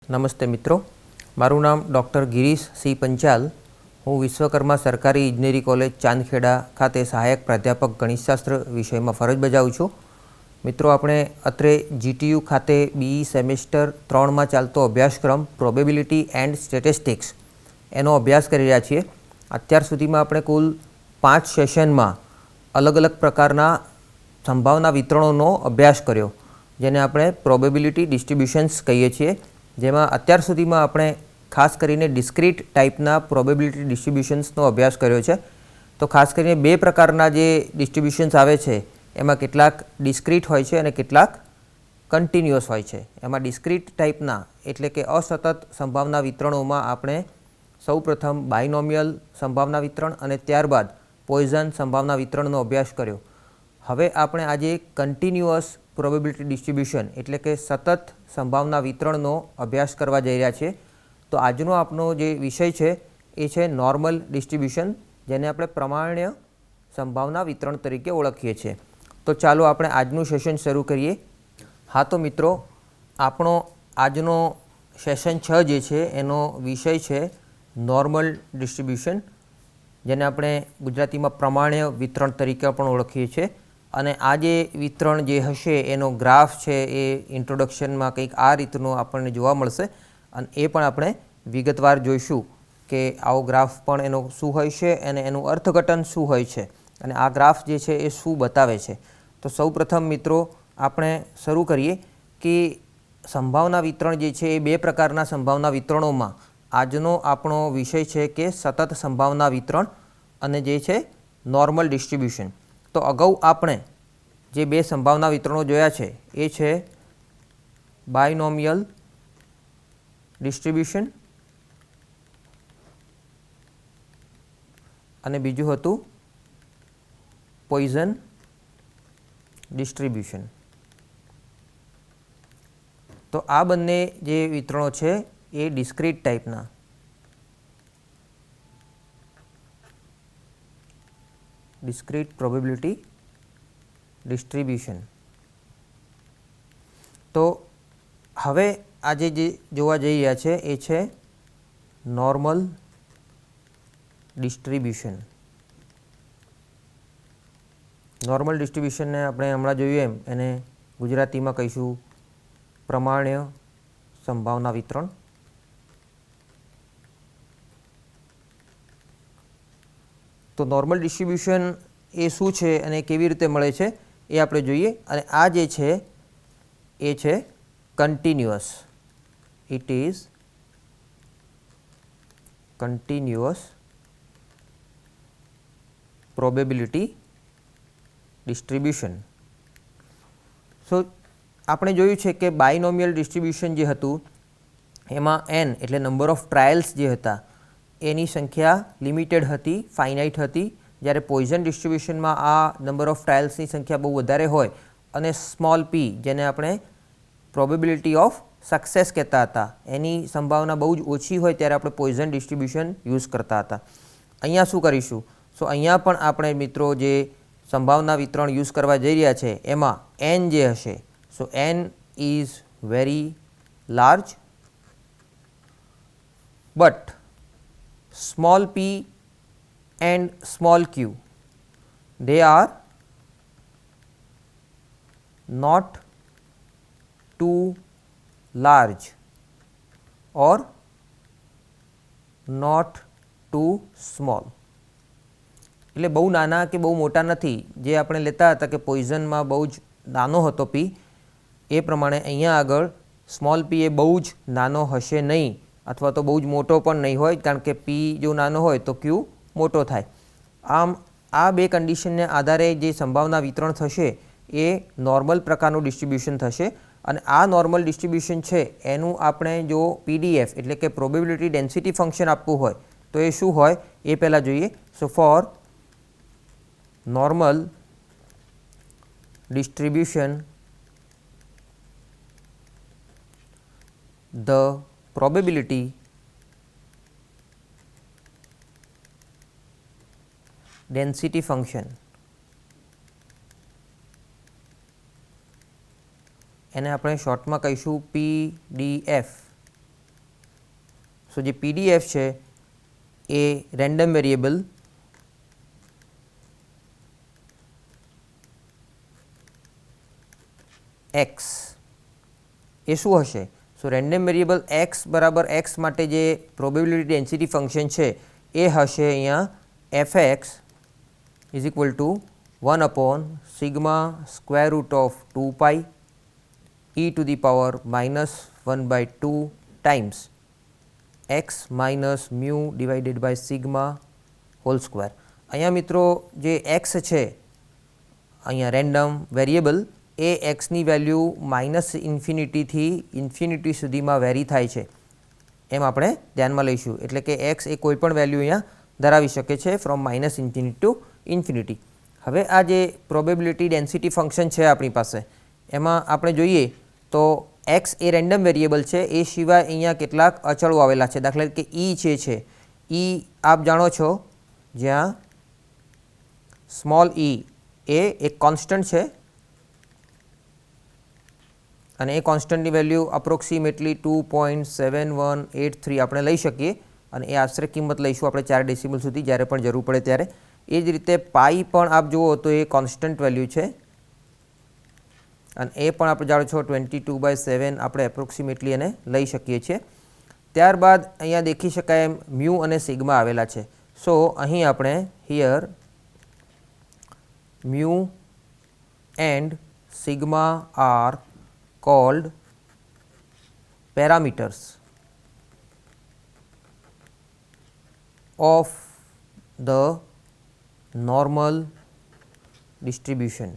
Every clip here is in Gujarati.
નમસ્તે મિત્રો, મારું નામ ડૉક્ટર ગિરીશ સી પંચાલ. હું વિશ્વકર્મા સરકારી ઇજનેરી કોલેજ ચાંદખેડા ખાતે સહાયક પ્રાધ્યાપક ગણિતશાસ્ત્ર વિષયમાં ફરજ બજાવું છું. મિત્રો, આપણે અત્રે GTU ખાતે BE સેમેસ્ટર 3માં ચાલતો અભ્યાસક્રમ પ્રોબેબિલિટી એન્ડ સ્ટેટિસ્ટિક્સ એનો અભ્યાસ કરી રહ્યા છીએ. અત્યાર સુધીમાં આપણે કુલ 5 સેશનમાં અલગ અલગ પ્રકારના સંભાવના વિતરણોનો અભ્યાસ કર્યો, જેને આપણે પ્રોબેબિલિટી ડિસ્ટ્રીબ્યુશન્સ કહીએ છીએ. જેમાં અત્યાર સુધીમાં આપણે ખાસ કરીને ડિસ્ક્રીટ ટાઈપના પ્રોબેબિલિટી ડિસ્ટ્રીબ્યુશન્સનો અભ્યાસ કર્યો છે. તો ખાસ કરીને 2 પ્રકારના જે ડિસ્ટ્રીબ્યુશન્સ આવે છે એમાં કેટલાક ડિસ્ક્રીટ હોય છે અને કેટલાક કન્ટિન્યુઅસ હોય છે. એમાં ડિસ્ક્રીટ ટાઈપના એટલે કે અસતત સંભાવના વિતરણોમાં આપણે સૌપ્રથમ બાયનોમિયલ સંભાવના વિતરણ અને ત્યારબાદ પોઈઝન સંભાવના વિતરણનો અભ્યાસ કર્યો. હવે આપણે આજે કન્ટિન્યુઅસ પ્રોબેબિલિટી ડિસ્ટ્રીબ્યુશન એટલે કે સતત સંભાવના વિતરણનો અભ્યાસ કરવા જઈ રહ્યા છીએ. તો આજનો આપણો જે વિષય છે એ છે નોર્મલ ડિસ્ટ્રીબ્યુશન, જેને આપણે પ્રમાણ્ય સંભાવના વિતરણ તરીકે ઓળખીએ છીએ. તો ચાલો આપણે આજનું સેશન શરૂ કરીએ. હા, તો મિત્રો, આપણો આજનો સેશન 6 જે છે એનો વિષય છે નોર્મલ ડિસ્ટ્રીબ્યુશન, જેને આપણે ગુજરાતીમાં પ્રમાણ્ય વિતરણ તરીકે પણ ઓળખીએ છીએ. અને આ જે વિતરણ જે હશે એનો ગ્રાફ છે એ ઇન્ટ્રોડક્શનમાં કંઈક આ રીતનો આપણને જોવા મળશે અને એ પણ આપણે વિગતવાર જોઈશું કે આવો ગ્રાફ પણ એનો શું હોય છે અને એનું અર્થઘટન શું હોય છે અને આ ગ્રાફ જે છે એ શું બતાવે છે. તો સૌપ્રથમ મિત્રો આપણે શરૂ કરીએ કે સંભાવના વિતરણ જે છે એ 2 પ્રકારના સંભાવના વિતરણોમાં આજનો આપણો વિષય છે કે સતત સંભાવના વિતરણ અને જે છે નોર્મલ ડિસ્ટ્રીબ્યુશન. તો અગાઉ આપણે જે 2 સંભાવના વિતરણો જોયા છે એ છે બાયનોમિયલ ડિસ્ટ્રીબ્યુશન અને બીજું હતું પોઈઝન ડિસ્ટ્રીબ્યુશન. તો આ બંને જે વિતરણો છે એ ડિસ્ક્રીટ ટાઈપના ડિસ્ક્રીટ પ્રોબેબિલિટી ડિસ્ટ્રીબ્યુશન. તો હવે આજે જે જોવા જઈ રહ્યા છે એ છે નોર્મલ ડિસ્ટ્રીબ્યુશન. નોર્મલ ડિસ્ટ્રીબ્યુશનને આપણે હમણાં જોયું એમ એને ગુજરાતીમાં કહીશું પ્રમાણ્ય સંભાવના વિતરણ. તો નોર્મલ ડિસ્ટ્રીબ્યુશન એ શું છે અને કેવી રીતે મળે છે એ આપણે જોઈએ. અને આ જે છે એ છે continuous. It is continuous probability distribution. So આપણે જોયું છે કે બાયનોમિયલ ડિસ્ટ્રીબ્યુશન જે હતું એમાં n એટલે નંબર ઓફ ટ્રાયલ્સ જે હતા એની સંખ્યા લિમિટેડ હતી, ફાઇનાઇટ હતી. જ્યારે પોઈઝન ડિસ્ટ્રીબ્યુશનમાં આ નંબર ઓફ ટ્રાયલ્સની સંખ્યા બહુ વધારે હોય અને સ્મોલ p જેને આપણે પ્રોબેબિલિટી ઓફ સક્સેસ કહેતા હતા એની સંભાવના બહુ જ ઓછી હોય ત્યારે આપણે પોઈઝન ડિસ્ટ્રીબ્યુશન યુઝ કરતા હતા. અહીંયા શું કરીશું? સો અહીંયા પણ આપણે મિત્રો જે સંભાવના વિતરણ યુઝ કરવા જઈ રહ્યા છે એમાં n જે હશે, સો n is very large but small p and small q, they are not too large or not too small. એટલે બહુ નાના કે બહુ મોટા નથી. જે આપણે લેતા હતા કે પોઈઝનમાં બહુ જ નાનો હતો p, એ પ્રમાણે અહીંયા આગળ સ્મોલ p એ બહુ જ નાનો હશે નહીં અથવા તો બહુ જ મોટો પણ નહીં હોય, કારણ કે p જો નાનો હોય તો q મોટો થાય. આમ આ 2 કન્ડિશનને આધારે જે સંભાવના વિતરણ થશે એ નોર્મલ પ્રકારનું ડિસ્ટ્રીબ્યુશન થશે. અને આ નોર્મલ ડિસ્ટ્રીબ્યુશન છે એનું આપણે જો PDF એટલે કે પ્રોબેબિલિટી ડેન્સિટી ફંક્શન આપવું હોય તો એ શું હોય એ પહેલાં જોઈએ. So for normal distribution the probability density function એને આપણે શોર્ટમાં કહીશું PDF સો જે PDF છે એ રેન્ડમ વેરિયેબલ x એ શું હશે? સો રેન્ડમ વેરિયેબલ x બરાબર x માટે જે પ્રોબેબિલિટી ડેન્સિટી ફંક્શન છે એ હશે અહીંયા fx is equal to 1 upon sigma square root of 2 pi e to the power -1/2 times x minus mu divided by sigma whole square. અહીંયા મિત્રો જે x છે અહીંયા રેન્ડમ વેરિયેબલ એ એક્સની વેલ્યુ -ઇન્ફિનિટીથી ઇન્ફિનિટી સુધીમાં વેરી થાય છે એમ આપણે ધ્યાનમાં લઈશું. એટલે કે એક્સ એ કોઈ પણ વેલ્યુ અહીંયા ધરાવી શકે છે ફ્રોમ -ઇન્ફિનિટી ટુ ઇન્ફિનિટી. હવે આ જે પ્રોબેબિલિટી ડેન્સિટી ફંક્શન છે આપણી પાસે એમાં આપણે જોઈએ તો એક્સ એ રેન્ડમ વેરિયેબલ છે, એ સિવાય અહીંયા કેટલાક અચળો આવેલા છે. દાખલા તરીકે ઈ છે ઈ આપ જાણો છો જ્યાં સ્મોલ ઈ એ એક કોન્સ્ટન્ટ છે અને એ કોન્સ્ટન્ટની વેલ્યુ અપ્રોક્સિમેટલી 2.7183 આપણે લઈ શકીએ અને એ આશરે કિંમત લઈશું આપણે 4 ડેસિમલ સુધી જ્યારે પણ જરૂર પડે ત્યારે. એ જ રીતે પાઈ પણ આપ જુઓ તો એ કોન્સ્ટન્ટ વેલ્યુ છે અને એ પણ આપણે જાણો છો 22/7 આપણે એપ્રોક્સિમેટલી એને લઈ શકીએ છીએ. ત્યારબાદ અહીંયા દેખી શકાય એમ મ્યુ અને સિગ્મા આવેલા છે. સો અહીં આપણે here mu and sigma are called parameters of the normal distribution.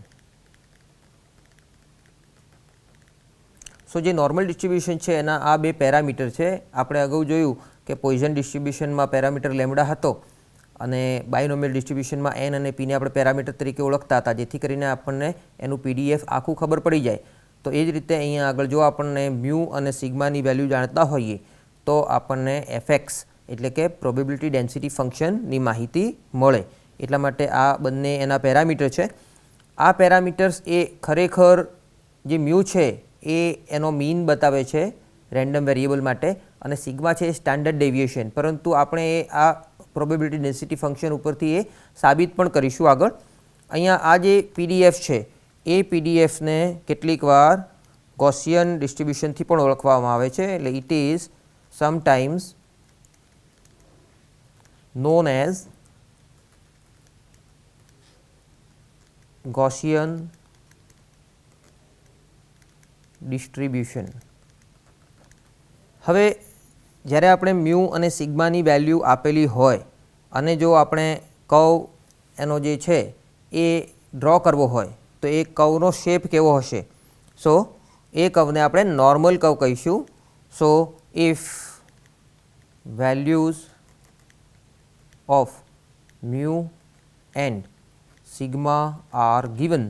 So જે નોર્મલ ડિસ્ટ્રીબ્યુશન છે એના આ બે પેરામીટર છે. આપણે અગાઉ જોયું કે પોઈઝન ડિસ્ટ્રીબ્યુશનમાં પેરામીટર લેમ્ડા હતો અને બાયનોમિયલ ડિસ્ટ્રીબ્યુશનમાં એન અને પીને આપણે પેરામીટર તરીકે ઓળખતા હતા, જેથી કરીને આપણને એનું PDF આખું ખબર પડી જાય. તો એ જ રીતે અહીંયા આગળ જો આપણને મ્યુ અને સિગ્માની વેલ્યુ જાણતા હોઈએ તો આપણને fx એટલે કે પ્રોબેબિલિટી ડેન્સિટી ફંક્શનની માહિતી મળે. એટલા માટે આ બંને એના પેરામીટર છે. આ પેરામીટર્સ એ ખરેખર જે મ્યુ છે એ એનો મીન બતાવે છે રેન્ડમ વેરિયેબલ માટે અને સિગ્મા છે એ સ્ટાન્ડર્ડ ડેવિએશન, પરંતુ આપણે આ પ્રોબેબિલિટી ડેન્સિટી ફંક્શન ઉપરથી એ સાબિત પણ કરીશું આગળ. અહીંયા આ જે PDF છે એ PDFને કેટલીક વાર ગોસિયન ડિસ્ટ્રીબ્યુશનથી પણ ઓળખવામાં આવે છે. એટલે it is sometimes known as Gaussian distribution. હવે જ્યારે આપણે મ્યુ અને સિગ્માની વેલ્યુ આપેલી હોય અને જો આપણે કર્વ એનો જે છે એ ડ્રો કરવો હોય તો એ કર્વનો શેપ કેવો હશે? સો એ કર્વને આપણે નોર્મલ કર્વ કહીશું. So if values of mu and sigma are given,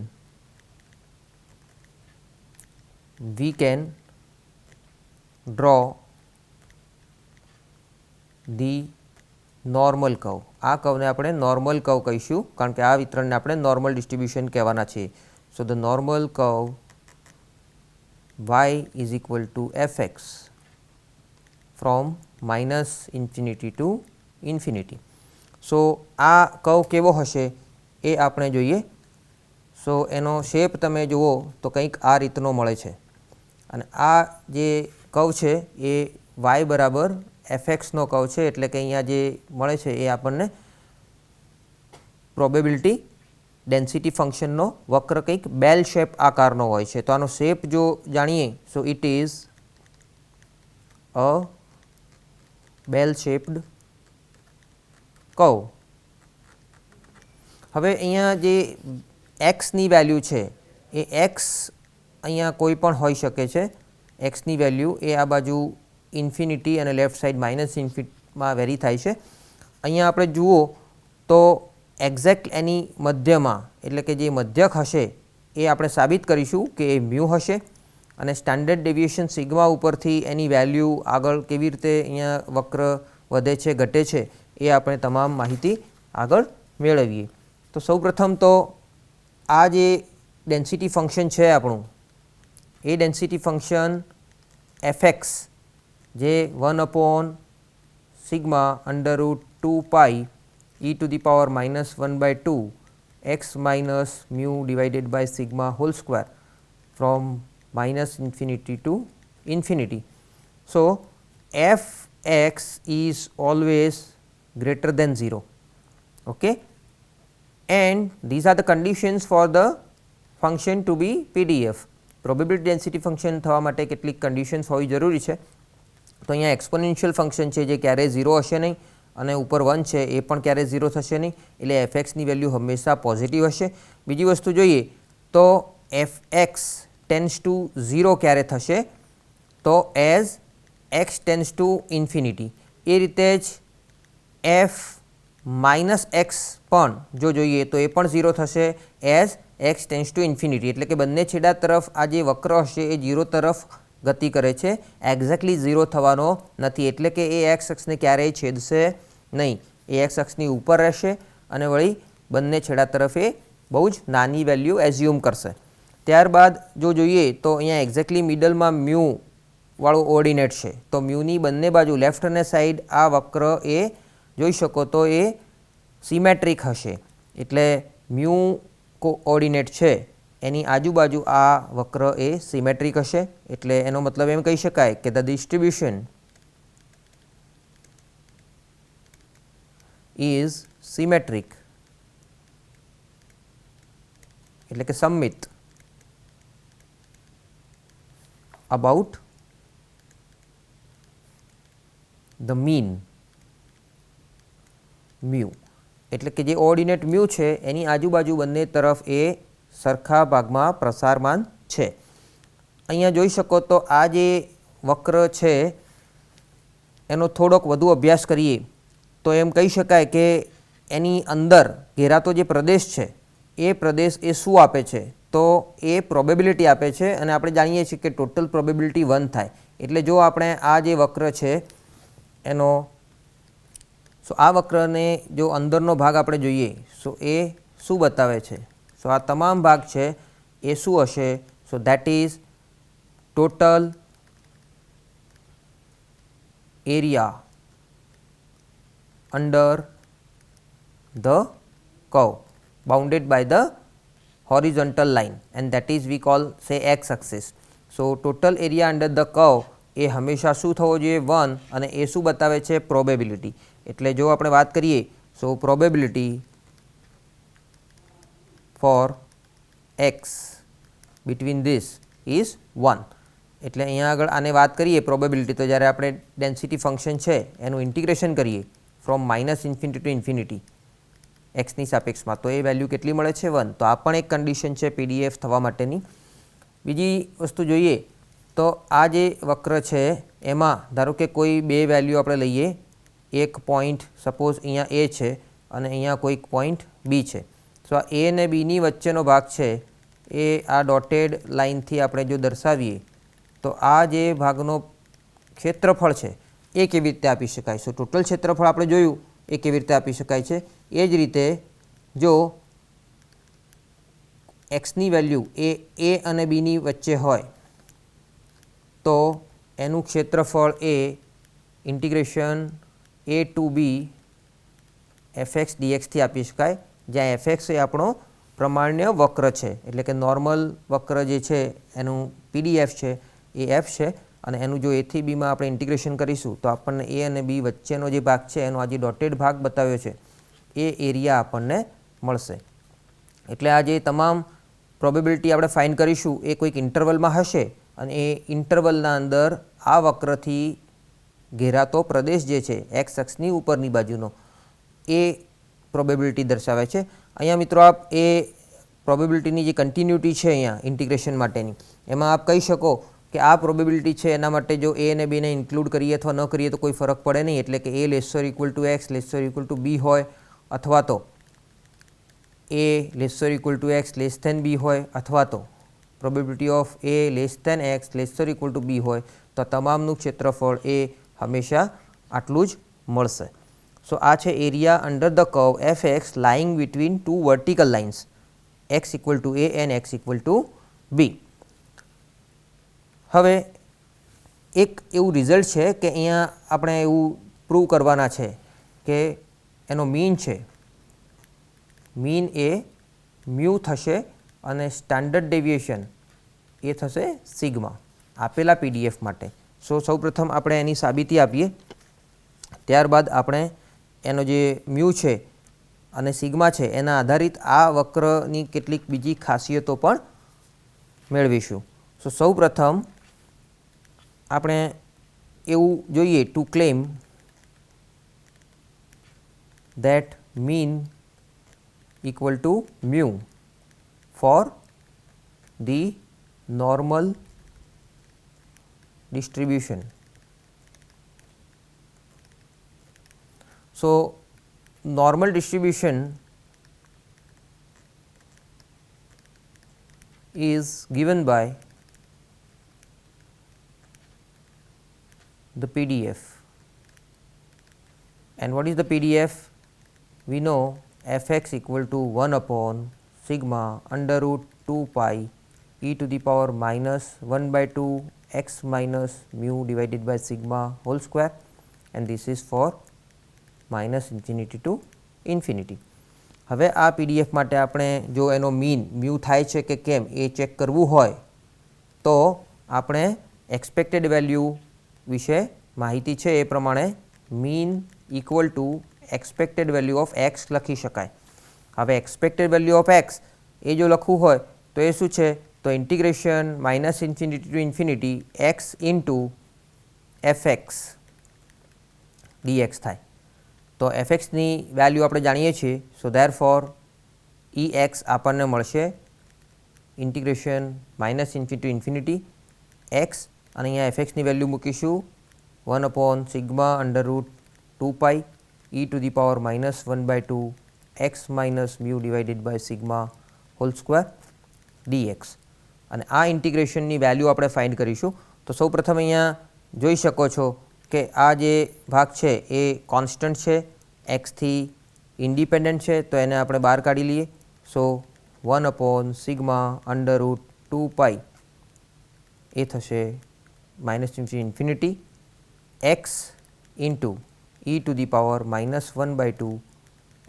we can draw the normal curve. આ કર્વને આપણે નોર્મલ કર્વ કહીશું કારણ કે આ વિતરણને આપણે નોર્મલ ડિસ્ટ્રીબ્યુશન કહેવાના છે. So the normal curve y is equal to fx from -infinity to infinity. So આ કર્વ કેવો હશે એ આપણે જોઈએ. સો એનો શેપ તમે જુઓ તો કંઈક આ રીતનો મળે છે અને આ જે કર્વ છે એ y બરાબર fxનો કર્વ છે. એટલે કે અહીંયા જે મળે છે એ આપણને પ્રોબેબિલિટી ડેન્સિટી ફંક્શનનો વક્ર કંઈક બેલ શેપ આકારનો હોય છે. તો આનો શેપ જો જાણીએ so it is a bell shaped curve. હવે અહીંયા જે એક્સની વેલ્યુ છે એ એક્સ અહીંયા કોઈ પણ હોઈ શકે છે. એક્સની વેલ્યુ એ આ બાજુ ઇન્ફિનિટી અને લેફ્ટ સાઈડ -ઇન્ફિનિટીમાં વેરી થાય છે. અહીંયા આપણે જુઓ તો એક્ઝેક્ટ એની મધ્યમાં એટલે કે જે મધ્યક હશે એ આપણે સાબિત કરીશું કે એ મ્યુ હશે અને સ્ટાન્ડર્ડ ડેવિએશન સિગ્મા ઉપરથી એની વેલ્યુ આગળ કેવી રીતે અહીંયા વક્ર વધે છે ઘટે છે એ આપણે તમામ માહિતી આગળ મેળવીએ. તો સૌપ્રથમ તો આ જે ડેન્સિટી ફંક્શન છે આપણું એ ડેન્સિટી ફંક્શન fx જે 1/2 sigma under root 2 pi e to the power -1/2 x minus mu divided by sigma whole square from -infinity to infinity. So, f(x) is always greater than 0, okay, and these are the conditions for the function to be PDF. Probability density function થવા માટે કેટલીક કન્ડિશન્સ હોવી જરૂરી છે. તો અહીંયા એક્સપોનેન્શિયલ ફંક્શન છે જે ક્યારેય 0 હશે નહીં અને ઉપર 1 છે એ પણ ક્યારેય 0 થશે નહીં, એટલે fxની વેલ્યુ હંમેશા પોઝિટિવ હશે. બીજી વસ્તુ જોઈએ તો fx ટેન્ડ્સ ટુ 0 ક્યારે થશે, તો as x tends to infinity. એ રીતે જ f માઇનસ એક્સ પણ જો જોઈએ તો એ પણ 0 થશે as x tends to infinity. એટલે કે બંને છેડા તરફ આ જે વક્ર હશે એ 0 તરફ ગતિ કરે છે, એક્ઝેક્ટલી 0 થવાનો નથી. એટલે કે એ એક્સ અક્ષને ક્યારેય છેદશે નહીં, એ એક્સ અક્ષની ઉપર રહેશે અને વળી બંને છેડા તરફ એ બહુ જ નાની વેલ્યુ એઝ્યુમ કરશે. ત્યારબાદ જો જોઈએ તો અહીંયા એક્ઝેક્ટલી મિડલમાં મ્યુ વાળો ઓર્ડિનેટ છે, તો મ્યુની બંને બાજુ લેફ્ટ અને સાઈડ આ વક્ર એ જોઈ શકો તો એ સિમેટ્રિક હશે. એટલે મ્યુ કોઓર્ડિનેટ છે એની આજુબાજુ આ વક્ર એ સિમેટ્રિક હશે. એટલે એનો મતલબ એમ કહી શકાય કે ધ ડિસ્ટ્રીબ્યુશન ઇઝ સિમેટ્રિક, એટલે કે સમમિત અબાઉટ ધ મીન મ્યુ. એટલે કે જે ઓર્ડિનેટ મ્યુ છે એની આજુબાજુ બંને તરફ એ સરખા ભાગમાં પ્રસારમાન છે. અહીંયા જોઈ શકો તો આ જે વક્ર છે એનો થોડોક વધુ અભ્યાસ કરીએ તો એમ કહી શકાય કે એની અંદર ઘેરાતો જે પ્રદેશ છે એ પ્રદેશ એ શું આપે છે, તો એ પ્રોબેબિલિટી આપે છે. અને આપણે જાણીએ છીએ કે ટોટલ પ્રોબેબિલિટી 1 થાય. એટલે જો આપણે આ જે વક્ર છે એનો આ વક્રને જો અંદરનો ભાગ આપણે જોઈએ સો એ શું બતાવે છે, સો આ તમામ ભાગ છે એ શું હશે, so that is total area under the curve bounded by the horizontal line and that is we call say x axis. So total area under the curve એ હંમેશા શું થવો જોઈએ 1 અને એ શું બતાવે છે પ્રોબેબિલિટી. એટલે જો આપણે વાત કરીએ so probability for x between this is 1. એટલે અહીંયા આગળ આને વાત કરીએ પ્રોબેબિલિટી તો જ્યારે આપણે ડેન્સિટી ફંક્શન છે એનું ઇન્ટિગ્રેશન કરીએ ફ્રોમ -ઇન્ફિનિટી ટુ ઇન્ફિનિટી એક્સની સાપેક્ષમાં તો એ વેલ્યુ કેટલી મળે છે 1. તો આ પણ એક કન્ડિશન છે પીડીએફ થવા માટેની. બીજી વસ્તુ જોઈએ તો આ જે વક્ર છે એમાં ધારો કે કોઈ બે વેલ્યુ આપણે લઈએ, એક પોઈન્ટ સપોઝ અહીંયા એ છે અને અહીંયા કોઈક પોઈન્ટ બી છે. સો આ એ અને બીની વચ્ચેનો ભાગ છે એ આ ડોટેડ લાઇનથી આપણે જો દર્શાવીએ તો આ જે ભાગનો ક્ષેત્રફળ છે એ કેવી રીતે આપી શકાય. સો ટોટલ ક્ષેત્રફળ આપણે જોયું એ કેવી રીતે આપી શકાય છે. એ જ રીતે જો એક્સની વેલ્યુ એ અને બીની વચ્ચે હોય તો એનું ક્ષેત્રફળ એ integration a to b fx dxથી આપી શકાય, જ્યાં fx એ આપણો પ્રમાણ્ય વક્ર છે. એટલે કે નોર્મલ વક્ર જે છે એનું પીડીએફ છે એ f છે અને એનું જો a થી બીમાં આપણે ઇન્ટિગ્રેશન કરીશું તો આપણને a અને b વચ્ચેનો જે ભાગ છે એનો આ જે ડોટેડ ભાગ બતાવ્યો છે એ એરિયા આપણને મળશે. એટલે આ જે તમામ પ્રોબેબિલિટી આપણે ફાઇન્ડ કરીશું એ કોઈક ઇન્ટરવલમાં હશે અને એ ઇન્ટરવલના અંદર આ વક્રથી ઘેરાતો પ્રદેશ જે છે એક્સ અક્ષની ઉપરની બાજુનો એ પ્રોબેબિલિટી દર્શાવે છે. અહીંયા મિત્રો આપ એ પ્રોબેબિલિટીની જે કન્ટિન્યુટી છે અહીંયા ઇન્ટિગ્રેશન માટેની એમાં આપ કહી શકો કે આ પ્રોબેબિલિટી છે એના માટે જો એ અને બીને ઇન્ક્લુડ કરીએ અથવા ન કરીએ તો કોઈ ફરક પડે નહીં. એટલે કે a lesser equal to x lesser equal to b હોય અથવા તો a lesser equal to x less than b હોય અથવા તો probability of a less than x lesser equal to b હોય તો તમામનું ક્ષેત્રફળ એ હંમેશા આટલું જ મળશે. સો આ છે area under the curve f x lying between two vertical lines x equal to a and x equal to b. હવે એક એવું રિઝલ્ટ છે કે અહીંયા આપણે એવું પ્રૂવ કરવાના છે કે એનો મીન છે, મીન એ મ્યુ થશે અને સ્ટાન્ડર્ડ ડેવિએશન એ થશે સિગ્મા આપેલા પીડીએફ માટે. સો સૌપ્રથમ આપણે એની સાબિતી આપીએ, ત્યારબાદ આપણે એનો જે મ્યુ છે અને સિગ્મા છે એના આધારિત આ વક્રની કેટલીક બીજી ખાસિયતો પણ મેળવીશું. સો સૌપ્રથમ આપણે એવું જોઈએ to claim that mean equal to mu for the normal distribution. So normal distribution is given by the PDF. And what is the PDF? We know fx equal to 1 upon sigma under root 2 pi e to the power minus 1 by 2 x minus mu divided by sigma whole square, and this is for minus infinity to infinity. હવે આ પીડીએફ માટે આપણે જો એનો મીન મ્યુ થાય છે કે કેમ એ ચેક કરવું હોય તો આપણે એક્સપેક્ટેડ વેલ્યુ વિશે માહિતી છે એ પ્રમાણે mean equal to expected value of x લખી શકાય. હવે એક્સપેક્ટેડ વેલ્યુ ઓફ એક્સ એ જો લખવું હોય તો એ શું છે, તો integration minus infinity to infinity x into fx dx થાય. તો એફએક્સની વેલ્યુ આપણે જાણીએ છીએ, so therefore E x આપણને મળશે integration minus infinity to infinity x, અને અહીંયા એફએક્સની વેલ્યુ મૂકીશું 1 upon sigma under root 2 pi e to the power minus 1 by 2 x minus mu divided by sigma whole square dx. અને આ ઇન્ટિગ્રેશનની વેલ્યુ આપણે ફાઇન્ડ કરીશું. તો સૌપ્રથમ અહીંયા જોઈ શકો છો કે આ જે ભાગ છે એ કોન્સ્ટન્ટ છે, એક્સથી ઇન્ડિપેન્ડન્ટ છે, તો એને આપણે બહાર કાઢી લઈએ. સો 1 upon sigma under root 2 pi એ થશે minus infinity x into e to the power minus 1 by 2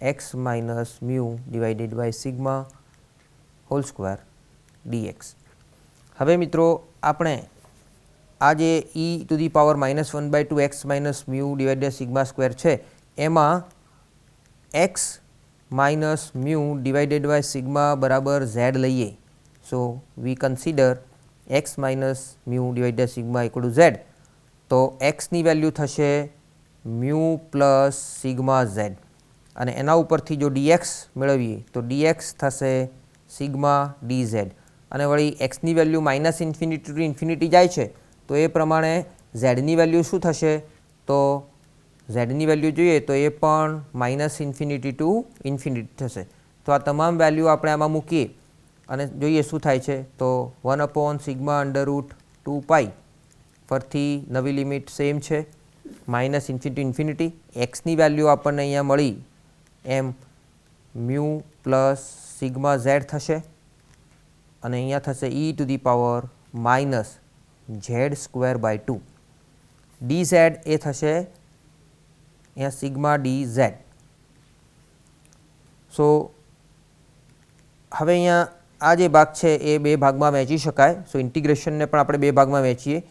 x minus mu divided by sigma whole square dx. હવે મિત્રો આપણે આ જે e to the power minus 1 by 2 x minus mu divided by sigma square છે એમાં x minus mu divided by sigma બરાબર z લઈએ. so we consider x minus mu divided by sigma equal to z. તો x ની વેલ્યુ થશે મ્યુ પ્લસ સિગ્મા ઝેડ, અને એના ઉપરથી જો ડીએક્સ મેળવીએ તો ડીએક્સ થશે સિગ્મા ડી ઝેડ, અને વળી એક્સની value minus infinity to infinity જાય છે તો એ પ્રમાણે ઝેડની વેલ્યુ શું થશે, તો ઝેડની વેલ્યુ જોઈએ તો એ પણ માઇનસ ઇન્ફિનિટી ટુ ઇન્ફિનિટી થશે. તો આ તમામ વેલ્યુ આપણે આમાં મૂકીએ અને જોઈએ શું થાય છે. તો 1 upon sigma under root 2 pi, ફરથી નવી લિમિટ સેમ છે, માઇનસ ઇન્ફિનિટી ઇન્ફિનિટી, એક્સની વેલ્યુ આપણને અહીંયા મળી એમ મ્યુ પ્લસ સિગ્મા ઝેડ થશે, અને અહીંયા થશે e to the power minus z square by 2. D z એ થશે અહીંયા સિગ્મા ડી ઝેડ. સો હવે અહીંયા આ જે ભાગ છે એ બે ભાગમાં વહેંચી શકાય. સો ઇન્ટિગ્રેશનને પણ આપણે બે ભાગમાં વહેંચીએ.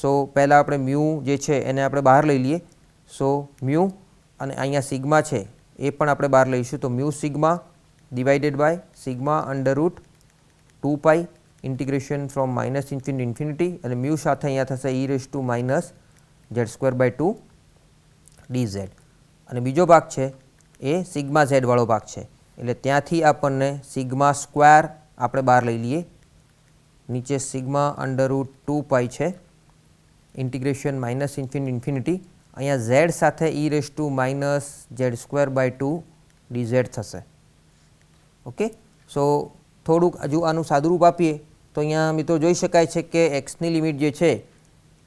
સો પહેલાં આપણે મ્યુ જે છે એને આપણે બહાર લઈ લઈએ. સો મ્યુ અને અહીંયા સિગ્મા છે એ પણ આપણે બહાર લઈશું. તો mu sigma divided by sigma under root 2 pi integration from minus infinity infinity, અને મ્યુ સાથે અહીંયા થશે e raise to minus z square by 2 d z. અને બીજો ભાગ છે એ સિગ્મા ઝેડવાળો ભાગ છે, એટલે ત્યાંથી આપણને સિગ્મા સ્ક્વેર આપણે બહાર લઈ લઈએ. નીચે સિગ્મા અંડર રૂટ 2 પાઈ છે ઇન્ટિગ્રેશન માઇનસ ઇન્ફિનિટી ઇન્ફિનિટી, અહીંયા ઝેડ સાથે e raise to minus z square by 2 d z થશે. ઓકે, સો થોડુંક હજુ આનું સાદુરૂપ આપીએ તો અહીંયા મિત્રો જોઈ શકાય છે કે એક્સની લિમિટ જે છે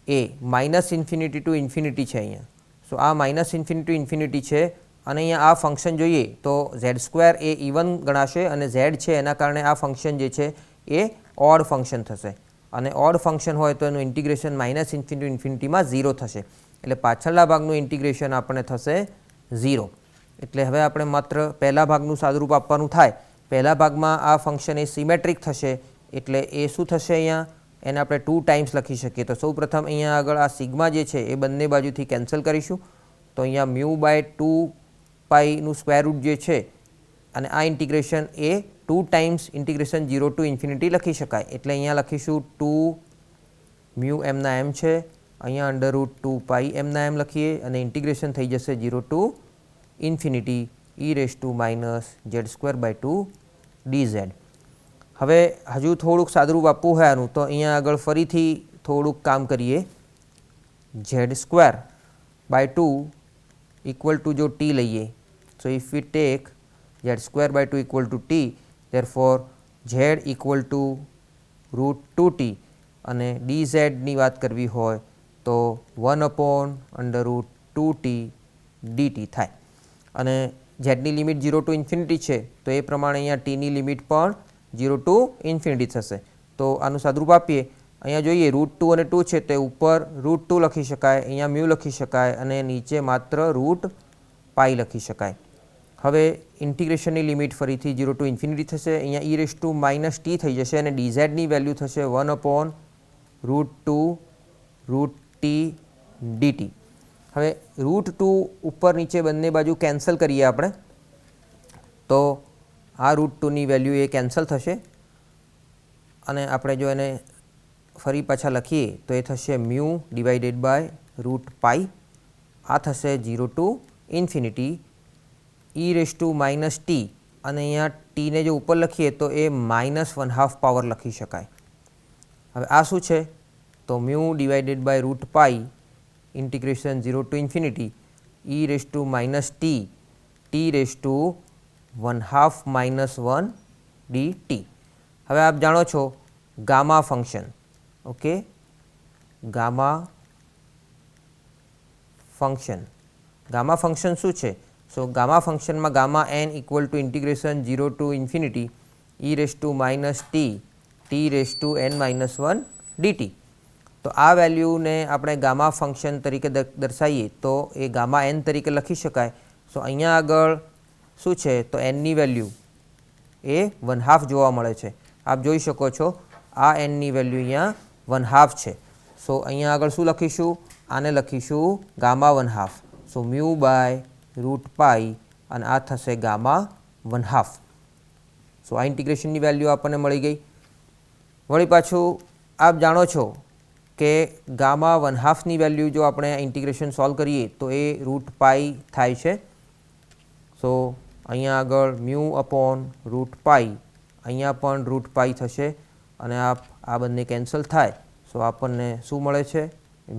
એ માઇનસ ઇન્ફિનિટી ટુ ઇન્ફિનિટી છે અહીંયા. સો આ માઇનસ ઇન્ફિનિટી ટુ ઇન્ફિનિટી છે, અને અહીંયા આ ફંક્શન જોઈએ તો ઝેડ સ્ક્વેર એ ઇવન ગણાશે, અને ઝેડ છે એના કારણે આ ફંક્શન જે છે એ ઓડ ફંક્શન થશે, અને ઓડ ફંક્શન હોય તો એનું ઇન્ટિગ્રેશન માઇનસ ઇન્ફિનિટી ઇન્ફિનિટીમાં 0 થશે. એટલે પાછળના ભાગનું ઇન્ટિગ્રેશન આપણને થશે 0. એટલે હવે આપણે માત્ર પહેલા ભાગનું સાદુરૂપ આપવાનું થાય. પહેલા ભાગમાં આ ફંક્શન એ સિમેટ્રિક થશે એટલે એ શું થશે અહીંયા એને આપણે 2 ટાઈમ્સ લખી શકીએ. તો સૌપ્રથમ અહીંયા આગળ આ સિગ્મા જે છે એ બંને બાજુથી કેન્સલ કરીશું. તો અહીંયા મ્યુ બાય 2 પાઈનું સ્ક્વેર રૂટ જે છે અને આ integration A 2 times integration 0 to infinity લખી શકાય. એટલે અહીંયા લખીશું 2 મ્યુ એમના એમ છે, અહીંયા અંડર રૂટ 2 પાઈ એમના એમ લખીએ અને ઇન્ટિગ્રેશન થઈ જશે 0 to infinity e raise to minus z square by 2 dz. હવે હજુ થોડુંક સાદુરૂપ આપવું હોય આનું તો અહીંયા આગળ ફરીથી થોડુંક કામ કરીએ. Z square by 2 equal to જો t લઈએ, so if we take z square by 2 equal to t, therefore z equal to root 2t અને dz ની વાત કરવી હોય તો 1 upon under root 2t dt થાય. અને z ની લિમિટ 0 ટુ ઇન્ફિનિટી છે તો એ પ્રમાણે અહીંયા t ની લિમિટ પણ 0 ટુ ઇન્ફિનિટી થશે. તો આનું સાદુરૂપ આપીએ. અહીંયા જોઈએ રૂટ 2 અને 2 છે તે ઉપર રૂટ 2 લખી શકાય, અહીંયા મ્યુ લખી શકાય અને નીચે માત્ર રૂટ પાઈ લખી શકાય. હવે ઇન્ટિગ્રેશનની લિમિટ ફરીથી 0 ટુ ઇન્ફિનિટી થશે. અહીંયા e raise to minus t થઈ જશે અને dz ની વેલ્યુ થશે 1 upon root 2 root t dt. હવે રૂટ 2 ઉપર નીચે બંને બાજુ કેન્સલ કરીએ આપણે તો આ રૂટ 2ની વેલ્યુ એ કેન્સલ થશે અને આપણે જો એને ફરી પાછા લખીએ તો એ થશે mu divided by root pi. આ થશે 0 to infinity e raise to minus t અને અહીંયા ટીને જો ઉપર લખીએ તો એ -1/2 પાવર લખી શકાય. હવે આ શું છે તો mu divided by root pi integration 0 to infinity e raise to minus t raise to 1/2 -1 dt. હવે આપ જાણો છો gamma function, okay, gamma function શું છે? સો ગામા ફંક્શનમાં gamma n equal to integration 0 to infinity e raise to minus t raise to n-1 dt. તો આ વેલ્યુને આપણે ગામા ફંક્શન તરીકે દર્શાવીએ તો એ ગામા n તરીકે લખી શકાય. સો અહીંયા આગળ શું છે તો nની વેલ્યુ એ 1/2 જોવા મળે છે. આપ જોઈ શકો છો આ nની વેલ્યુ અહીંયા 1/2 છે. સો અહીંયા આગળ શું લખીશું? આને લખીશું gamma 1/2. So mu by root pi અને આ થશે ગામા 1/2. સો આ ઇન્ટિગ્રેશનની વેલ્યુ આપણને મળી ગઈ. વળી પાછું આપ જાણો છો કે ગામા 1/2ની વેલ્યુ જો આપણે ઇન્ટિગ્રેશન સોલ્વ કરીએ તો એ રૂટ પાઈ થાય છે. સો અહીંયા આગળ મ્યુ અપોન રૂટ પાઈ, અહીંયા પણ રૂટ પાઈ થશે અને આ બંને કેન્સલ થાય. સો આપણને શું મળે છે?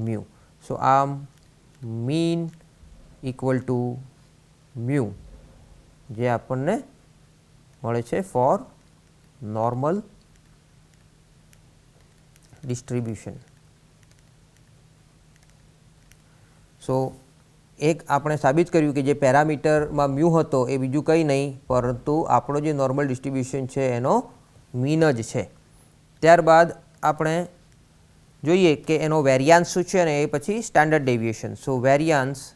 મ્યુ. સો આમ મીન ઇક્વલ ટુ મ્યુ જે આપણને મળે છે ફોર નોર્મલ ડિસ્ટ્રીબ્યુશન. સો એક આપણે સાબિત કર્યું કે જે પેરામીટરમાં મ્યુ હતો એ બીજું કંઈ નહીં પરંતુ આપણો જે નોર્મલ ડિસ્ટ્રીબ્યુશન છે એનો મીન જ છે. ત્યારબાદ આપણે જોઈએ કે એનો વેરિયાન્સ શું છે અને એ પછી standard deviation. So variance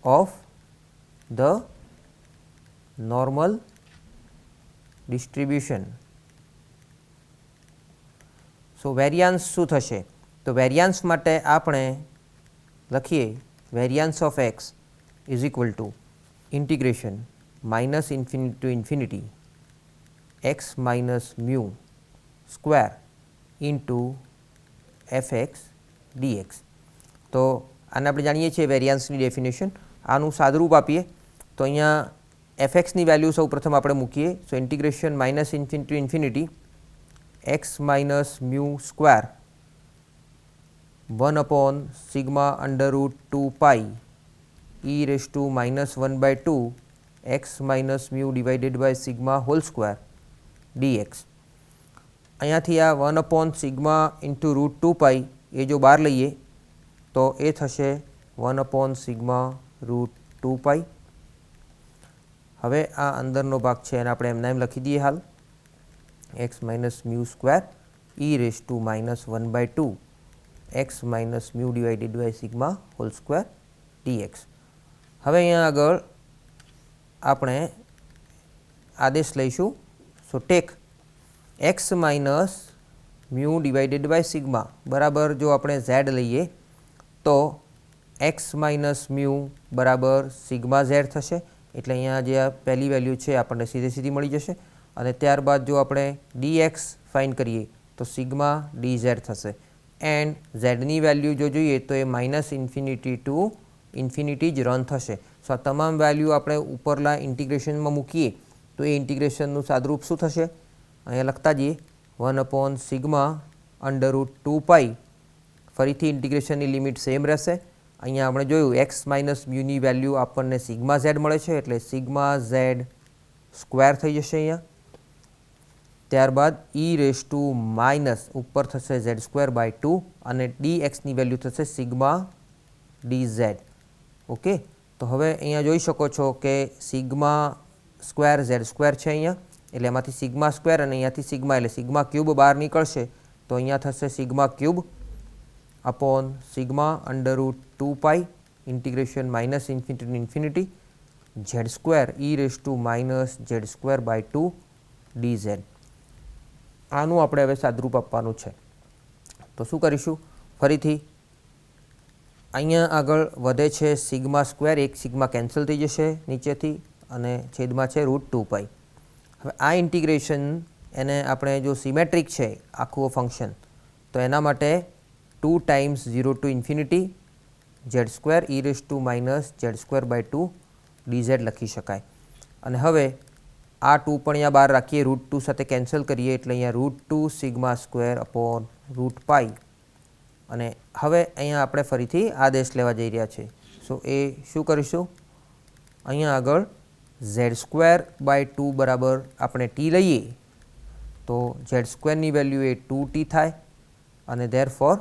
of the normal distribution. So variance શું થશે? તો વેરિયાન્સ માટે આપણે લખીએ variance of x is equal to integration -infinity to infinity x minus mu square into fx dx. તો આને આપણે જાણીએ છીએ વેરિયાન્સની ડેફિનેશન. આનું સાદુરૂપ આપીએ તો અહીંયા fxની વેલ્યુ સૌ પ્રથમ આપણે મૂકીએ. So integration -infinity to infinity x minus mu square 1 upon sigma under root 2 pi e raise to -1/2 x minus mu divided by sigma whole square dx. અહીંયાથી આ 1 upon sigma into root 2 pi એ જો બહાર લઈએ તો એ થશે 1 અપોન સિગ્મા રૂટ 2 પાઈ. હવે આ અંદરનો ભાગ છે એને આપણે એમના એમ લખી દઈએ હાલ x minus mu square e raise to -1/2 x minus mu divided by sigma whole square dx. હવે અહીંયા આગળ આપણે આદેશ લઈશું. So take x minus mu divided by sigma બરાબર જો આપણે ઝેડ લઈએ તો એક્સ માઇનસ મ્યુ બરાબર સિગ્મા ઝેડ થશે. એટલે અહીંયા જે આ પહેલી વેલ્યુ છે આપણને સીધી મળી જશે. અને ત્યારબાદ જો આપણે dx ફાઇન્ડ કરીએ તો સિગ્મા dz થશે. એન્ડ ઝેડની વેલ્યુ જો જોઈએ તો એ માઇનસ ઇન્ફિનિટી ટુ ઇન્ફિનિટી જ રન થશે. સો આ તમામ વેલ્યુ આપણે ઉપરના ઇન્ટિગ્રેશનમાં મૂકીએ તો એ ઇન્ટિગ્રેશનનું સાદરૂપ શું થશે? અહીંયા લખતા જઈએ 1 સિગ્મા √2π. ફરીથી ઇન્ટિગ્રેશનની લિમિટ સેમ રહેશે. અહીંયા આપણે જોયું એક્સ માઇનસ મ્યુની વેલ્યુ આપણને સિગ્મા ઝેડ મળે છે એટલે સિગ્મા ઝેડ સ્ક્વેર થઈ જશે અહીંયા. ત્યારબાદ e⁻ ઉપર થશે z²/2 અને dxની વેલ્યુ થશે સિગ્મા dz. ઓકે, તો હવે અહીંયા જોઈ શકો છો કે સિગ્મા સ્ક્વેર z² છે અહીંયા, એટલે એમાંથી સિગ્મા સ્ક્વેર અને અહીંયાથી સિગ્મા એટલે સિગ્મા ક્યુબ બહાર નીકળશે તો અહીંયા થશે sigma cube upon sigma √2π integration minus infinity to infinity z² e⁻z²/2 dz. આનું આપણે હવે સાદરૂપ આપવાનું છે. તો શું કરીશું? ફરીથી અહીંયા આગળ વધે છે સિગ્મા સ્ક્વેર, એક સિગ્મા કેન્સલ થઈ જશે નીચેથી અને છેદમાં છે √2π. હવે આ ઇન્ટિગ્રેશન એને આપણે જો સિમેટ્રિક છે આખું ફંક્શન તો એના માટે 2 times 0 to infinity z² e⁻z²/2 dz લખી શકાય. અને હવે આ 2 પણ અહીંયા બહાર રાખીએ, √2 સાથે કેન્સલ કરીએ એટલે અહીંયા √2 સિગ્મા સ્ક્વેર અપોન √π. અને હવે અહીંયા આપણે ફરીથી આદેશ લેવા જઈ રહ્યા છીએ. સો એ શું કરીશું? અહીંયા આગળ z²/2 બરાબર આપણે t લઈએ તો z² વેલ્યુ એ 2t થાય અને ધેરફોર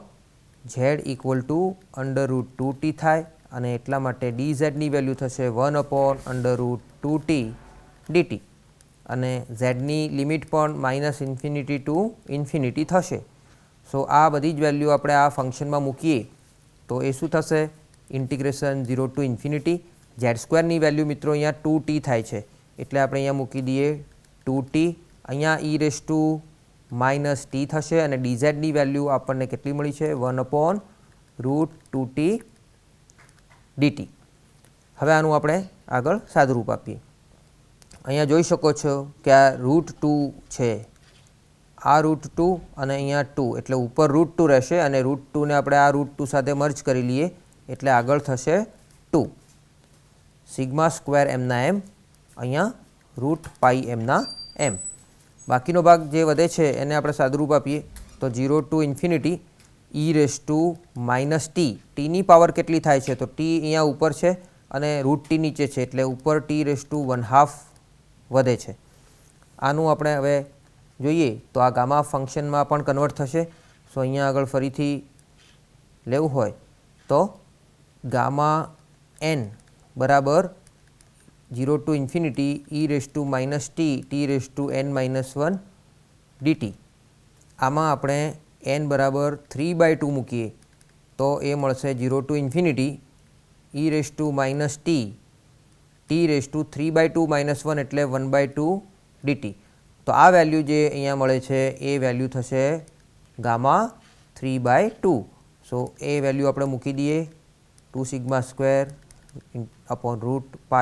z =√2t થાય અને એટલા માટે dz વેલ્યુ થશે 1/√2t dt અને zની લિમિટ પણ માઇનસ ઇન્ફિનિટી ટુ ઇન્ફિનિટી થશે. સો આ બધી જ વેલ્યુ આપણે આ ફંક્શનમાં મૂકીએ તો એ શું થશે? Integration 0 to infinity z² value મિત્રો અહીંયા 2t થાય છે એટલે આપણે અહીંયા મૂકી દઈએ 2t. અહીંયા e⁻t થશે અને dz વેલ્યુ આપણને કેટલી મળી છે? 1/√2t dt. હવે આનું આપણે આગળ સાદુરૂપ આપીએ. અહીંયા જોઈ શકો છો કે આ √2 છે, આ √2 અને અહીંયા 2 એટલે ઉપર √2 રહેશે અને √2 ને આપણે આ √2 સાથે મર્જ કરી લઈએ એટલે આગળ થશે 2 સિગ્મા સ્ક્વેર એમના એમ, અહીંયા √π એમના એમ. બાકીનો ભાગ જે વધે છે એને આપણે સાદુરૂપ આપીએ તો 0 ટુ ઇન્ફિનિટી e⁻t. ટીની પાવર કેટલી થાય છે? તો t અહીંયા ઉપર છે અને √t નીચે છે એટલે ઉપર t⁻½ વધે છે. આનું આપણે હવે જોઈએ તો આ ગામા ફંક્શનમાં પણ કન્વર્ટ થશે. સો અહીંયા આગળ ફરીથી લેવું હોય તો ગામા n બરાબર 0 to infinity e⁻t t⁻n−1 dt. આમાં આપણે n બરાબર 3/2 મૂકીએ તો એ મળશે 0 ટુ ઇન્ફિનિટી e⁻t t⁻3/2 - 1 એટલે 1/2 dt. તો આ વેલ્યુ જે અહીંયા મળે છે એ વેલ્યુ થશે ગામા 3/2. સો એ વેલ્યુ આપણે મૂકી દઈએ 2 સિગ્મા સ્ક્વેર અપોન √π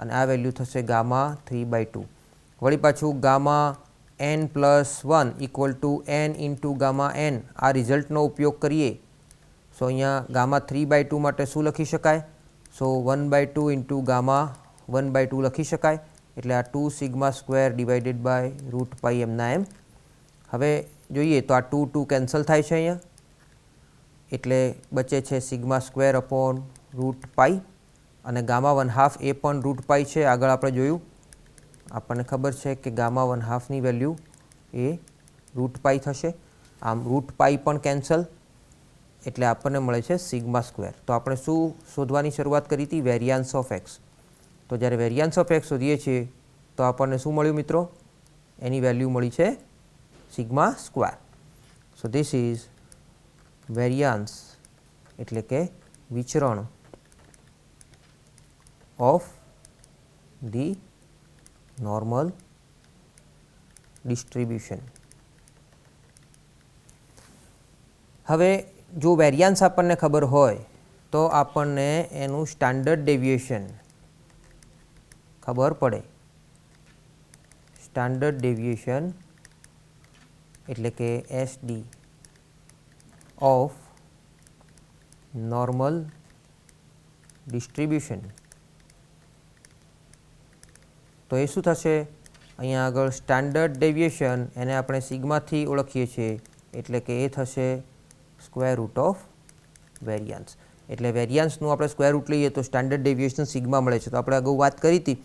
અને આ વેલ્યુ થશે ગામા 3/2. વળી પાછું gamma n+1 = n into gamma n આ રિઝલ્ટનો ઉપયોગ કરીએ. સો અહીંયા ગામા 3/2 માટે શું લખી શકાય? સો 1/2 ઇન્ટુ ગામા 1/2 લખી શકાય એટલે આ 2 સિગ્મા સ્ક્વેર ડિવાઇડેડ બાય √π એમના એમ. હવે જોઈએ તો આ 2 કેન્સલ થાય છે અહીંયા એટલે બચે છે સિગ્મા સ્ક્વેર અપોન √π અને ગામા 1/2 એ પણ √π છે. આગળ આપણે જોયું આપણને ખબર છે કે ગામા 1/2ની વેલ્યુ એ √π થશે. આમ √π પણ કેન્સલ એટલે આપણને મળે છે સિગ્મા સ્ક્વેર. તો આપણે શું શોધવાની શરૂઆત કરી હતી? Variance of x. તો જ્યારે વેરિયાન્સ ઓફ એક્સ શોધીએ છીએ તો આપણને શું મળ્યું મિત્રો? એની વેલ્યુ મળી છે sigma square. So this is variance એટલે કે વિચરણ ઓફ ધી નોર્મલ ડિસ્ટ્રીબ્યુશન. હવે જો વેરિયાન્સ આપણને ખબર હોય તો આપણને એનું સ્ટાન્ડર્ડ ડેવિએશન ખબર પડે. સ્ટાન્ડર્ડ ડેવિએશન એટલે કે SD ઓફ નોર્મલ ડિસ્ટ્રીબ્યુશન. તો એ શું થશે? અહીંયા આગળ સ્ટાન્ડર્ડ ડેવિએશન એને આપણે સિગ્માથી ઓળખીએ છીએ એટલે કે એ થશે સ્ક્વેર રૂટ ઓફ વેરિયાન્સ. એટલે વેરિયાન્સનું આપણે સ્ક્વેર રૂટ લઈએ તો સ્ટાન્ડર્ડ ડેવિએશન સિગ્મા મળે છે. તો આપણે અગાઉ વાત કરી હતી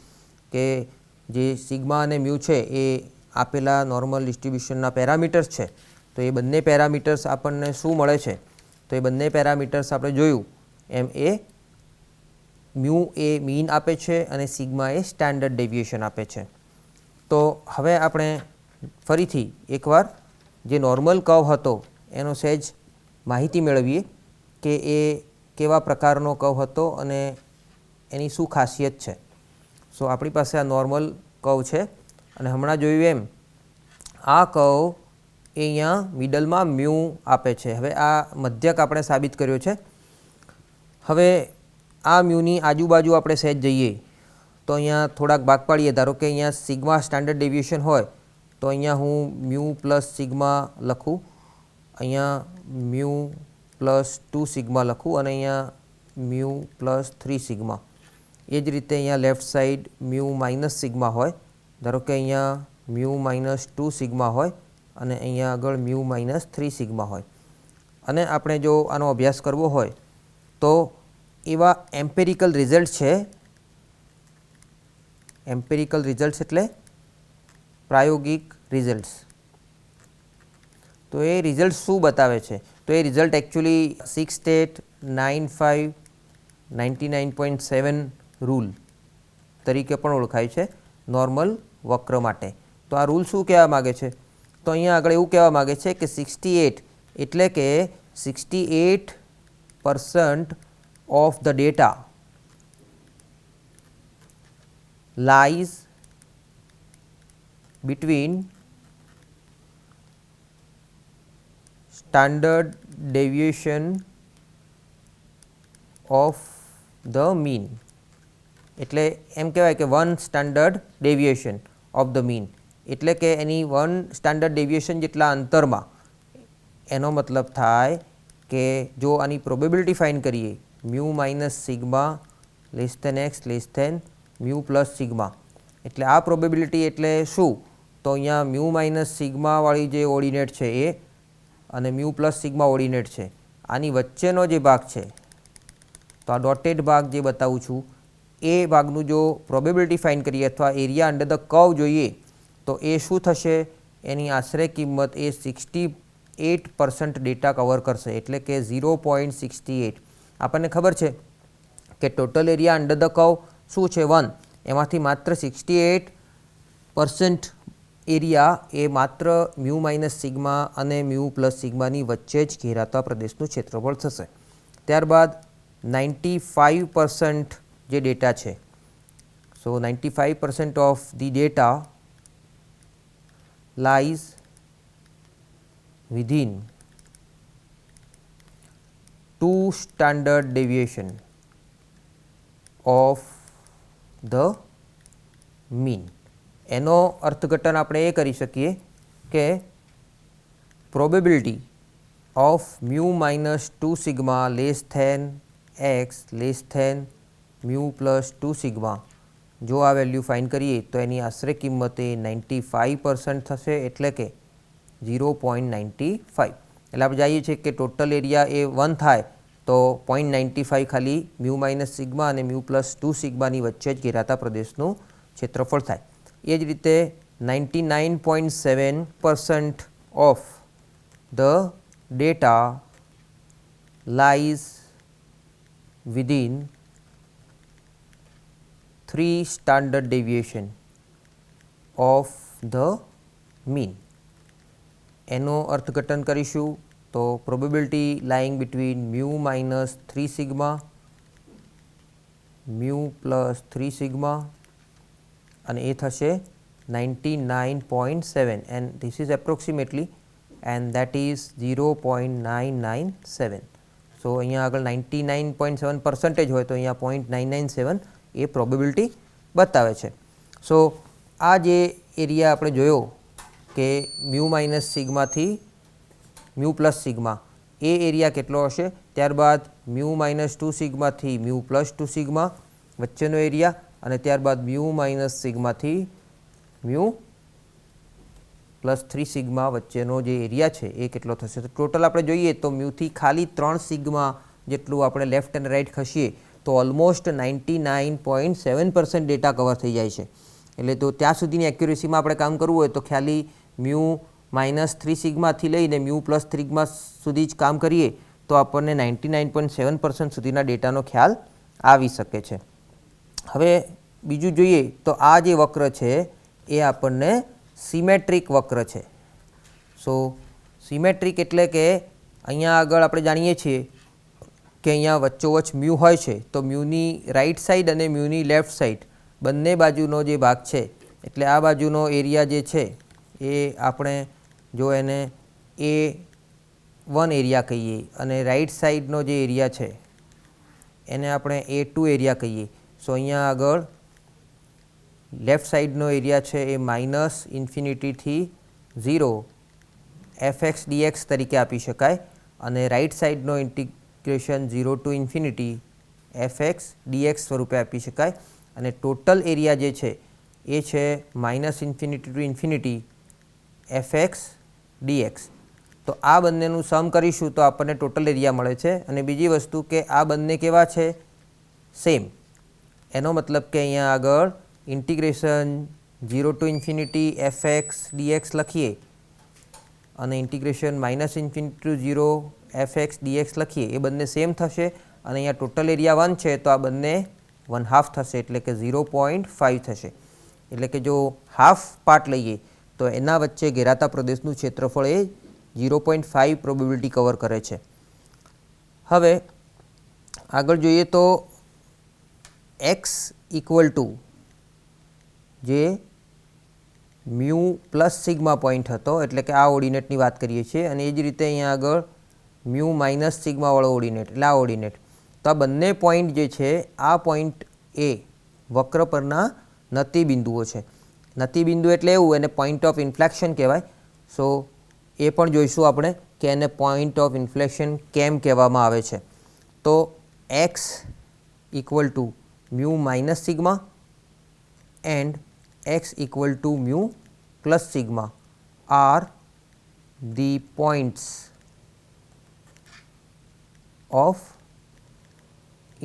કે જે સિગ્મા અને મ્યુ છે એ આપેલા નોર્મલ ડિસ્ટ્રીબ્યુશનના પેરામીટર્સ છે. તો એ બંને પેરામીટર્સ આપણને શું મળે છે? તો એ બંને પેરામીટર્સ આપણે જોયું એમ એ મ્યુ એ મીન આપે છે અને સિગ્મા એ સ્ટાન્ડર્ડ ડેવિએશન આપે છે. તો હવે આપણે ફરીથી એકવાર જે નોર્મલ કર્વ હતો એનો સહેજ માહિતી મેળવીએ કે એ કેવા પ્રકારનો કર્વ હતો અને એની શું ખાસિયત છે. સો આપણી પાસે આ નોર્મલ કર્વ છે અને હમણાં જોયું એમ આ કર્વ એ અહીંયા મિડલમાં મ્યુ આપે છે. હવે આ મધ્યક આપણે સાબિત કર્યો છે. હવે આ મ્યુની આજુબાજુ આપણે સહેજ જઈએ તો અહીંયા થોડાક ભાગ પાડીએ. ધારો કે અહીંયા સિગ્મા સ્ટાન્ડર્ડ ડેવિએશન હોય તો અહીંયા હું મ્યુ પ્લસ સિગ્મા લખું, અહીંયા મ્યુ પ્લસ 2 સિગ્મા લખું અને અહીંયા મ્યુ પ્લસ 3 સિગ્મા. એ જ રીતે અહીંયા left side mu minus sigma હોય. ધારો કે અહીંયા મ્યુ માઇનસ 2 સિગ્મા હોય અને અહીંયા આગળ મ્યુ માઇનસ 3 સિગ્મા હોય. અને આપણે જો આનો અભ્યાસ કરવો હોય તો એવા એમ્પિરિકલ રિઝલ્ટ છે. એમ્પિરિકલ રિઝલ્ટ્સ એટલે પ્રાયોગિક રિઝલ્ટ્સ. તો એ રિઝલ્ટ શું બતાવે છે? તો એ રિઝલ્ટ એકચ્યુઅલી 6-8-9-5 99.7 રૂલ તરીકે પણ ઓળખાય છે નોર્મલ વક્ર માટે. તો આ રૂલ શું કહેવા માગે છે? તો અહીંયા આગળ એવું કહેવા માગે છે કે 68 એટલે કે 68% of the data lies between standard deviation of the mean. એટલે એમ કહેવાય કે 1 standard deviation of the mean એટલે કે એની 1 સ્ટાન્ડર્ડ ડેવિએશન જેટલા અંતરમાં. એનો મતલબ થાય કે જો આની પ્રોબેબિલિટી ફાઇન્ડ કરીએ mu minus sigma less than x less than mu plus sigma. એટલે આ પ્રોબેબિલિટી એટલે શું? તો અહીંયા મ્યુ માઇનસ સિગ્માવાળી જે ઓર્ડિનેટ છે એ અને મ્યુ પ્લસ સિગ્મા ઓર્ડિનેટ છે. આની વચ્ચેનો જે ભાગ છે તો આ ડોટેડ ભાગ જે બતાવું છું એ ભાગનું જો પ્રોબેબિલિટી ફાઇન્ડ કરીએ અથવા એરિયા અંડર ધ કર્વ જોઈએ તો એ શું થશે? એની આશરે કિંમત એ 68% ડેટા કવર કરશે એટલે કે 0.68. આપણને ખબર છે કે total area under the curve શું છે? 1. એમાંથી માત્ર 68% એરિયા એ માત્ર મ્યુ માઇનસ સિગ્મા અને મ્યુ પ્લસ સિગ્માની વચ્ચે જ ઘેરાતા પ્રદેશનું ક્ષેત્રફળ થશે. ત્યારબાદ 95% જે ડેટા છે સો 95% of the data lies within 2 standard deviation of the mean. એનો અર્થઘટન આપણે એ કરી શકીએ કે probability of mu minus 2 sigma less than x less than mu plus 2 sigma જો આ વેલ્યુ ફાઇન્ડ કરીએ તો એની આશરે કિંમત એ 95% થશે એટલે કે 0.95. એટલે આપણે જાણીએ છીએ કે ટોટલ એરિયા એ 1 થાય તો 0.95 ખાલી મ્યુ માઇનસ સિગ્મા અને મ્યુ પ્લસ 2 સિગ્માની વચ્ચે જ ઘેરાતા પ્રદેશનું ક્ષેત્રફળ થાય. એ જ રીતે 99.7% of the data lies within 3 standard deviation of the mean. એનો અર્થઘટન કરીશું તો probability lying between mu minus 3 sigma, mu plus 3 sigma, અને એ થશે 99.7 and this is approximately and that is 0.997. સો અહીંયા આગળ 99.7% હોય તો અહીંયા 0.997 એ પ્રોબેબિલિટી બતાવે છે. સો આ જે એરિયા આપણે જોયો કે મ્યુ માઇનસ સિગ્માથી મ્યુ પ્લસ સિગ્મા એ એરિયા કેટલો હશે, ત્યારબાદ મ્યુ માઇનસ 2 સિગ્માથી મ્યુ પ્લસ 2 સિગ્મા વચ્ચેનો એરિયા, અને ત્યારબાદ મ્યુ માઇનસ સિગ્માથી મ્યુ પ્લસ 3 સિગ્મા વચ્ચેનો જે એરિયા છે એ કેટલો થશે. તો ટોટલ આપણે જોઈએ તો મ્યુથી ખાલી 3 સિગ્મા જેટલું આપણે લેફ્ટ એન્ડ રાઇટ ખસીએ તો ઓલમોસ્ટ 99.7% ડેટા કવર થઈ જાય છે. એટલે તો ત્યાં સુધીની એક્યુરેસીમાં આપણે કામ કરવું હોય તો ખાલી મ્યુ માઇનસ 3 સિગ્માથી લઈને મ્યુ પ્લસ 3 સિગ્મા સુધી જ કામ કરીએ તો આપણને 99.7% સુધીના ડેટાનો ખ્યાલ આવી શકે છે. હવે બીજું જોઈએ તો આ જે વક્ર છે એ આપણને સિમેટ્રિક વક્ર છે. સો સિમેટ્રિક એટલે કે અહીંયા આગળ આપણે જાણીએ છીએ કે અહીંયા વચ્ચોવચ્ચ મ્યુ હોય છે તો મ્યુની રાઇટ સાઈડ અને મ્યુની લેફ્ટ સાઈડ બંને બાજુનો જે ભાગ છે એટલે આ બાજુનો એરિયા જે છે એ આપણે જો એને A1 એરિયા કહીએ અને રાઇટ સાઈડનો જે એરિયા છે એને આપણે A2 એરિયા કહીએ. સો અહીંયા આગળ લેફ્ટ સાઈડનો એરિયા છે એ માઇનસ ઇન્ફિનિટીથી 0 fx dx તરીકે આપી શકાય, અને રાઇટ સાઈડનો integration 0 to infinity fx dx સ્વરૂપે આપી શકાય, અને ટોટલ એરિયા જે છે એ છે minus infinity to infinity fx dx. તો આ બંનેનું સમ કરીશું તો આપણને ટોટલ એરિયા મળે છે. અને બીજી વસ્તુ કે આ બંને કેવા છે, સેમ. એનો મતલબ કે અહીંયા આગળ integration 0 to infinity fx dx લખીએ અને integration minus infinity to 0 fx dx લખીએ એ બંને સેમ થશે, અને અહીંયા ટોટલ એરિયા 1 છે તો આ બંને 1/2 થશે એટલે કે 0.5 થશે. એટલે કે જો હાફ પાર્ટ લઈએ તો એના વચ્ચે ઘેરાતા પ્રદેશનું ક્ષેત્રફળ એ 0.5 પ્રોબેબિલિટી કવર કરે છે. હવે આગળ જોઈએ તો x ઇક્વલ ટુ જે મ્યુ પ્લસ સિગ્મા પોઈન્ટ હતો એટલે કે આ ઓર્ડિનેટની વાત કરીએ છીએ, અને એ જ રીતે અહીંયા આગળ મ્યુ માઇનસ સિગ્માવાળો ઓર્ડિનેટ એટલે આ ઓર્ડિનેટ. તો આ બંને પોઈન્ટ જે છે આ પોઈન્ટ એ વક્ર પરના નતિ બિંદુઓ છે. નતિ બિંદુ એટલે એવું એને પોઈન્ટ ઓફ ઇન્ફ્લેક્શન કહેવાય. સો એ પણ જોઈશું આપણે કે એને પોઈન્ટ ઓફ ઇન્ફ્લેક્શન કેમ કહેવામાં આવે છે. તો x equal to mu minus sigma and x equal to mu plus sigma are the points of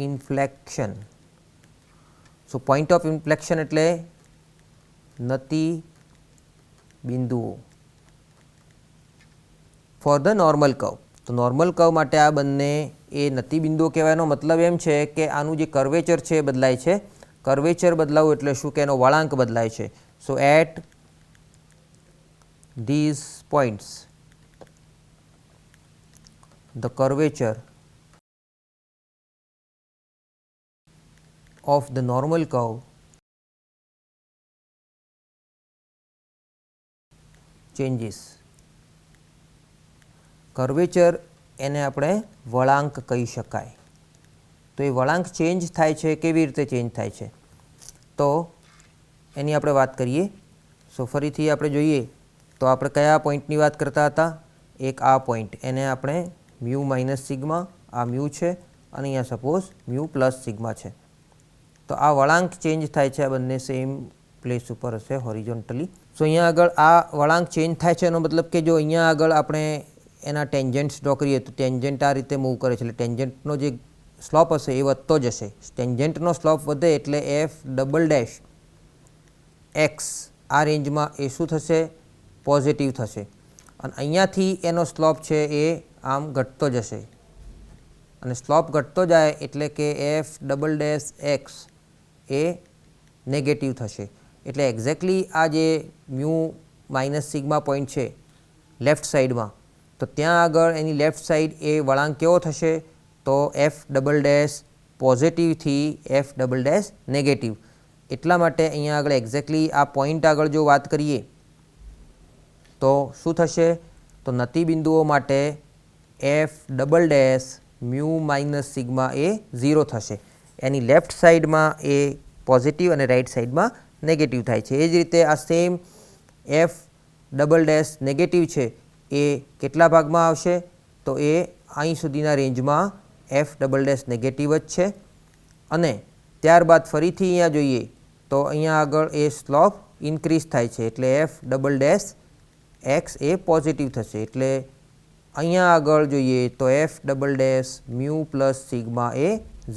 inflection. So point of inflection એટલે નતિ બિંદુઓ ફોર ધ નોર્મલ કર્વ. તો નોર્મલ કર્વ માટે આ બંને એ નતિ બિંદુઓ કહેવાનો મતલબ એમ છે કે આનું જે કર્વેચર છે એ બદલાય છે. કર્વેચર બદલાવું એટલે શું કે એનો વળાંક બદલાય છે. So at these points the curvature of the normal curve changes. Curvature એને આપણે વળાંક કહી શકાય. તો એ વળાંક ચેન્જ થાય છે, કેવી રીતે ચેન્જ થાય છે તો એની આપણે વાત કરીએ. સો ફરીથી આપણે જોઈએ તો આપણે કયા પોઈન્ટની વાત કરતા હતા, એક આ પોઈન્ટ એને આપણે મ્યુ માઇનસ સિગ્મા, આ મ્યુ છે, અને અહીંયા સપોઝ મ્યુ પ્લસ સિગ્મા છે. તો આ વળાંક ચેન્જ થાય છે, આ બંને સેમ પ્લેસ ઉપર હશે હોરિઝોન્ટલી. સો અહીંયા આગળ આ વળાંક ચેન્જ થાય છે એનો મતલબ કે જો અહીંયા આગળ આપણે એના ટેન્જન્ટ્સ ડ્રો કરીએ તો ટેન્જન્ટ આ રીતે મૂવ કરે છે એટલે ટેન્જન્ટનો જે સ્લોપ હશે એ વધતો જશે. ટેન્જન્ટનો સ્લોપ વધે એટલે f ડબલ ડેશ એક્સ આ રેન્જમાં એ શું થશે, પોઝિટિવ થશે, અને અહીંયાથી એનો સ્લોપ છે એ આમ ઘટતો જશે, અને સ્લોપ ઘટતો જાય એટલે કે f ડબલ ડેશ એક્સ એ નેગેટિવ થશે. એટલે એક્ઝેક્ટલી આ જે મ્યુ માઇનસ સિગ્મા પોઈન્ટ છે લેફ્ટ સાઈડમાં તો ત્યાં આગળ એની લેફ્ટ સાઈડ એ વળાંક કેવો થશે? તો એફ ડબલ ડેશ પોઝિટિવથી એફ ડબલ ડેશ નેગેટિવ. એટલા માટે અહીંયા આગળ એક્ઝેક્ટલી આ પોઈન્ટ આગળ જો વાત કરીએ તો શું થશે? તો નતિ બિંદુઓ માટે f double dash mu minus sigma એ 0 થશે. એની લેફ્ટ સાઈડમાં એ પોઝિટિવ અને રાઈટ સાઈડમાં નેગેટિવ થાય છે. એ જ રીતે આ same f double dash negative છે એ કેટલા ભાગમાં આવશે? તો એ અહીં સુધીના રેન્જમાં એફ ડબલ ડેશ નેગેટિવ જ છે. અને ત્યારબાદ ફરીથી અહીંયા જોઈએ તો અહીંયા આગળ એ સ્લોપ ઇન્ક્રીઝ થાય છે એટલે એફ ડબલ ડેશ એક્સ એ પોઝિટિવ થશે. એટલે અહીંયા આગળ જોઈએ તો f double dash mu plus sigma એ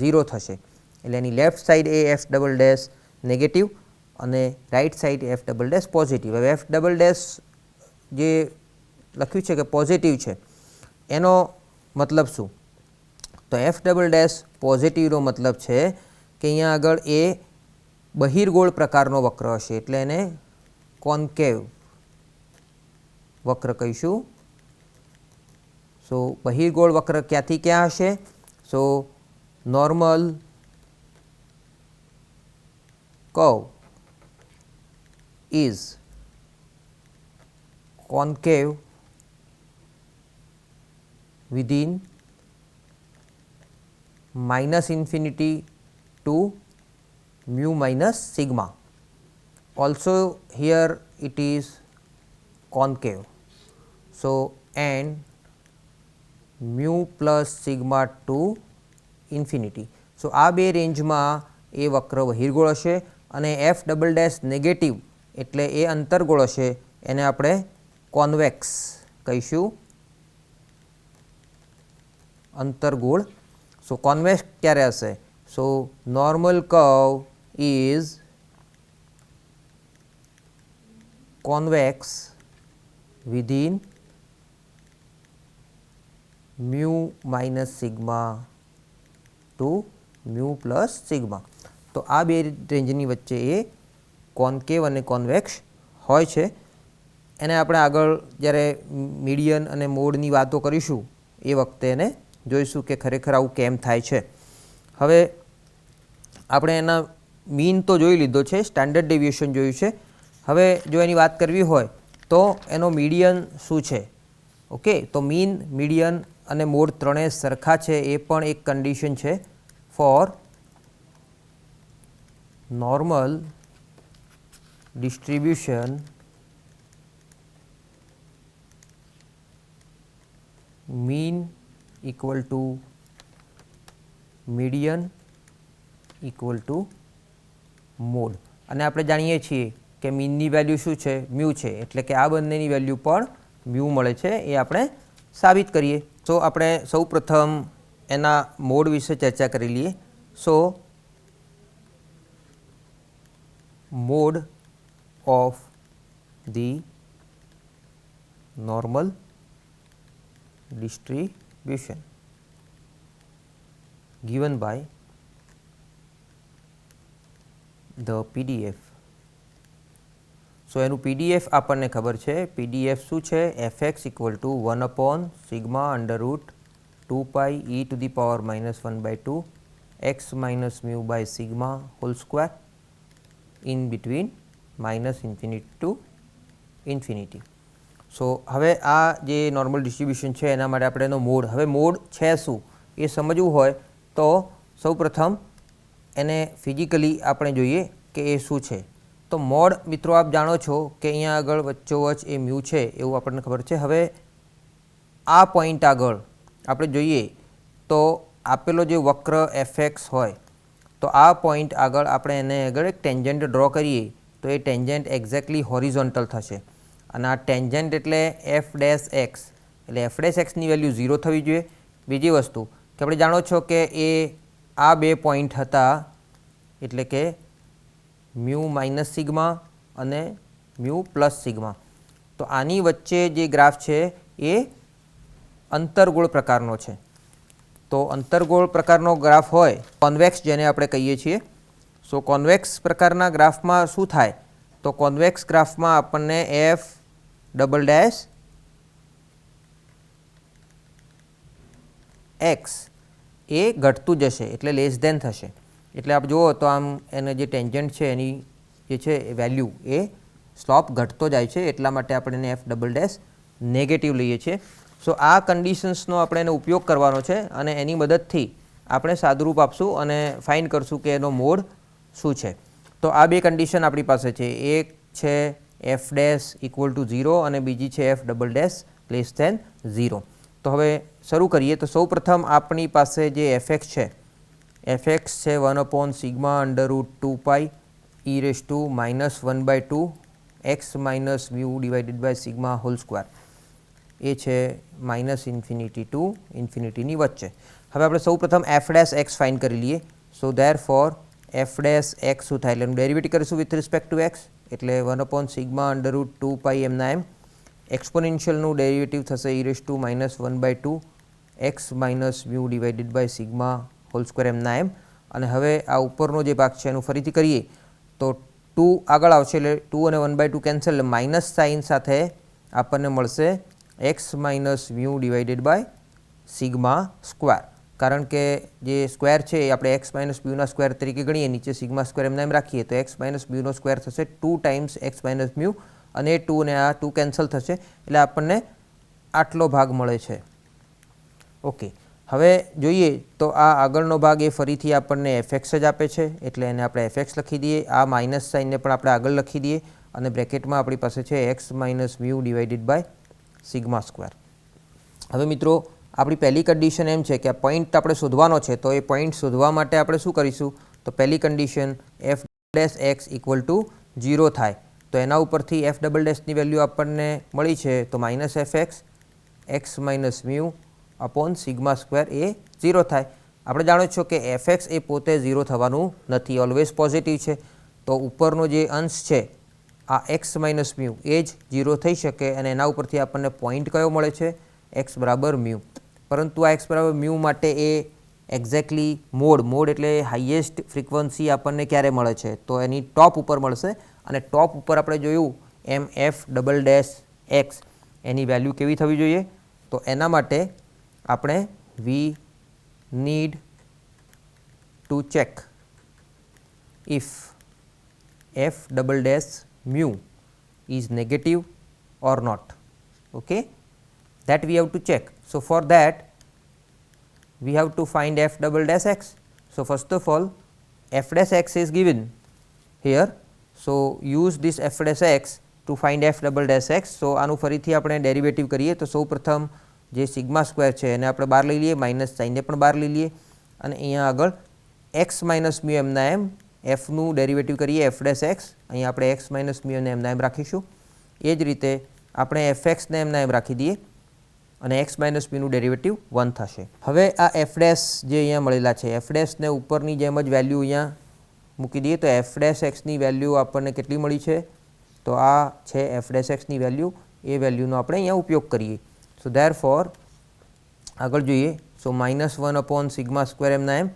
0 થશે. એટલે એની લેફ્ટ સાઈડ એ એફ ડબલ ડેશ નેગેટિવ અને right side f double dash positive. હવે એફ ડબલ ડેશ જે લખ્યું છે કે પોઝિટિવ છે એનો મતલબ શું? તો એફ ડબલ ડેશ પોઝિટિવનો મતલબ છે કે અહીંયા આગળ એ બહિર્ગોળ પ્રકારનો વક્ર હશે એટલે એને કોન્કેવ વક્ર કહીશું. સો બહિર્ગોળ વક્ર ક્યાંથી ક્યાં હશે? So normal curve is concave within minus infinity to mu minus sigma. Also here it is concave. So and mu plus sigma to infinity. So આ બે રેન્જમાં એ વક્ર બહિર્ગોળ હશે અને એફ ડબલ ડેશ નેગેટિવ એટલે એ અંતર્ગોળ હશે એને આપણે કોન્વેક્સ કહીશું. અંતર્ગોળ. સો કોન્વેક્સ ક્યારે હશે? So normal curve is convex within mu minus sigma to mu plus sigma. તો આ બે રેન્જની વચ્ચે એ કોન્કેવ અને કોન્વેક્સ હોય છે. એને આપણે આગળ જ્યારે મીડિયન અને મોડની વાતો કરીશું એ વખતે એને જોઈશું કે ખરેખર આવું કેમ થાય છે. હવે આપણે એના મીન તો જોઈ લીધો છે, સ્ટાન્ડર્ડ ડેવિએશન જોયું છે. હવે જો એની વાત કરવી હોય તો એનો મીડિયન શું છે? ઓકે, તો મીન, મીડિયન અને મોડ ત્રણેય સરખા છે એ પણ એક કન્ડિશન છે for normal distribution mean equal to median equal to mode. અને આપણે જાણીએ છીએ કે મીનની વેલ્યુ શું છે? મ્યુ છે. એટલે કે આ બંનેની વેલ્યુ પણ મ્યુ મળે છે. એ આપણે સાબિત કરીએ. તો આપણે સૌ પ્રથમ એના મોડ વિશે ચર્ચા કરી લઈએ. So mode of the normal distribution given by the PDF. So એનું PDF આપણને ખબર છે. PDF શું છે? fx equal to 1 sigma under root 2 pi e to the power -1/2 x minus mu by sigma whole square in between -infinity to infinity. So હવે આ જે નોર્મલ ડિસ્ટ્રીબ્યુશન છે એના માટે આપણે એનો મોડ, હવે મોડ છે શું એ સમજવું હોય તો સૌપ્રથમ એને ફિઝિકલી આપણે જોઈએ કે એ શું છે. તો મોડ મિત્રો આપ જાણો છો કે અહીંયા આગળ વચ્ચોવચ્ચ એ મ્યુ છે એવું આપણને ખબર છે. હવે આ પોઈન્ટ આગળ આપણે જોઈએ તો આપેલો જે વક્ર એફએક્સ હોય તો આ પોઈન્ટ આગળ આપણે એને આગળ એક ટેન્જન્ટ ડ્રો કરીએ તો એ ટેન્જન્ટ એક્ઝેક્ટલી હોરિઝોન્ટલ થશે. અને આ ટેન્જન્ટ એટલે એફ ડેશ એક્સ એટલે એફ ડેશ એક્સની વેલ્યુ 0 થવી જોઈએ. બીજી વસ્તુ કે આપણે જાણો છો કે એ આ બે પોઈન્ટ હતા એટલે કે મ્યુ માઇનસ સિગ્મા અને મ્યુ પ્લસ સિગ્મા. તો આની વચ્ચે જે ગ્રાફ છે એ અંતર્ગોળ પ્રકારનો છે. તો અંતર્ગોળ પ્રકારનો ગ્રાફ હોય કોન્વેક્સ જેને આપણે કહીએ છીએ. સો કોન્વેક્સ પ્રકારના ગ્રાફમાં શું થાય? તો કોન્વેક્સ ગ્રાફમાં આપણને એફ ડબલ ડેશ એક્સ એ ઘટતું જશે એટલે લેસ ધેન થશે. એટલે આપ જુઓ તો આમ એને જે ટેન્જન્ટ છે એની જે છે વેલ્યુ એ સ્લોપ ઘટતો જાય છે, એટલા માટે આપણે એને એફ ડબલ ડેશ નેગેટિવ લઈએ છીએ. સો આ કન્ડિશન્સનો આપણે એનો ઉપયોગ કરવાનો છે અને એની મદદથી આપણે સાદુરૂપ આપશું અને ફાઇન્ડ કરશું કે એનો મોડ શું છે. તો આ બે કન્ડિશન આપણી પાસે છે, એક છે એફ ડેશ ઇક્વલ ટુ 0 અને બીજી છે f double dash less than 0. તો હવે શરૂ કરીએ. તો સૌ પ્રથમ આપણી પાસે જે એફએક્સ છે, એફએક્સ છે 1/σ√2 pi e raise to -1/2 x minus mu divided by sigma whole square. એ છે -ઇન્ફિનિટી ટુ ઇન્ફિનિટીની વચ્ચે. હવે આપણે સૌ પ્રથમ એફ ડેશ એક્સ ફાઇન્ડ કરી લઈએ. So therefore f dash x શું થાય એટલે એનું ડેરિવેટિવ કરીશું વિથ રિસ્પેક્ટ ટુ એક્સ, એટલે 1/σ√2 પાઈ એમના એમ. એક્સપોનેન્શિયલનું ડેરિવેટિવ થશે e raise to -1/2 x minus mu divided by sigma whole square એમના એમ. અને હવે આ ઉપરનો જે ભાગ છે એનું ફરીથી કરીએ તો 2 આગળ આવશે એટલે 2 અને 1/2 કેન્સલ, એટલે માઇનસ સાઇન સાથે આપણને મળશે x minus mu divided by sigma square. કારણ કે જે સ્ક્વેર છે એ આપણે એક્સ માઇનસ મ્યુના સ્ક્વેર તરીકે ગણીએ, નીચે સિગ્મા સ્ક્વેર એમના એમ રાખીએ તો એક્સ માઇનસ મ્યુનો સ્ક્વેર થશે 2 ટાઈમ્સ એક્સ માઇનસ મ્યુ, અને 2 અને આ 2 કેન્સલ થશે એટલે આપણને આટલો ભાગ મળે છે. ઓકે, હવે જોઈએ તો આ આગળનો ભાગ એ ફરીથી આપણને એફએક્સ જ આપે છે એટલે એને આપણે એફએક્સ લખી દઈએ. આ માઇનસ સાઇનને પણ આપણે આગળ લખી દઈએ અને બ્રેકેટમાં આપણી પાસે છે x minus mu divided by sigma square. હવે મિત્રો આપણી પહેલી કન્ડિશન એમ છે કે આ પોઈન્ટ આપણે શોધવાનો છે, તો એ પોઈન્ટ શોધવા માટે આપણે શું કરીશું તો પહેલી condition F dash x equal two 0 થાય. તો એના ઉપરથી એફ ડબલ ડેશની વેલ્યુ આપણને મળી છે તો minus f x x minus mu upon sigma square એ 0 થાય. આપણે જાણો છો કે એફ એક્સ એ પોતે 0 થવાનું નથી, ઓલવેઝ પોઝિટિવ છે. તો ઉપરનો જે અંશ છે આ એક્સ માઇનસ મ્યુ એ જ 0 થઈ શકે અને એના ઉપરથી આપણને પોઈન્ટ કયો મળે છે એક્સ બરાબર મ્યુ. પરંતુ આ એક્સ બરાબર મ્યુ માટે એ એક્ઝેક્ટલી મોડ એટલે હાઈએસ્ટ ફ્રીક્વન્સી આપણને ક્યારે મળે છે તો એની ટોપ ઉપર મળશે. અને ટોપ ઉપર આપણે જોયું એમ એફ ડબલ ડેશ એક્સ એની વેલ્યુ કેવી થવી જોઈએ તો એના માટે આપણે we need to check if f double dash mu is negative or not. Okay, that we have to check. So for that we have to find f double dash x. So first of all f dash x is given here, so use this f dash x to find f double dash x. So આનું ફરીથી આપણે ડેરિવેટિવ કરીએ તો સૌ પ્રથમ જે સિગ્મા સ્ક્વેર છે એને આપણે બહાર લઈ લઈએ, માઇનસ સાઇનને પણ બહાર લઈ લઈએ અને અહીંયા આગળ એક્સ માઇનસ મ્યુ એમના એમ એફનું ડેરિવેટિવ કરીએ એફ ડેશ એક્સ, અહીંયા આપણે એક્સ માઇનસ મ્યુને એમના એમ રાખીશું. એ જ રીતે આપણે એફ એક્સને એમના એમ રાખી દઈએ અને એક્સ માઇનસ મ્યુનું ડેરિવેટિવ 1 થશે. હવે આ એફ ડેશ જે અહીંયા મળેલા છે એફ ડેશને ઉપરની જેમ જ વેલ્યુ અહીંયા મૂકી દઈએ તો એફ ડેશ એક્સની વેલ્યુ આપણને કેટલી મળી છે તો આ છે એફ ડેશ એક્સની વેલ્યુ. એ વેલ્યુનો આપણે અહીંયા ઉપયોગ કરીએ. સો ધેર ફોર આગળ જોઈએ સો -1 અપોન સિગ્મા સ્ક્વેર એમના એમ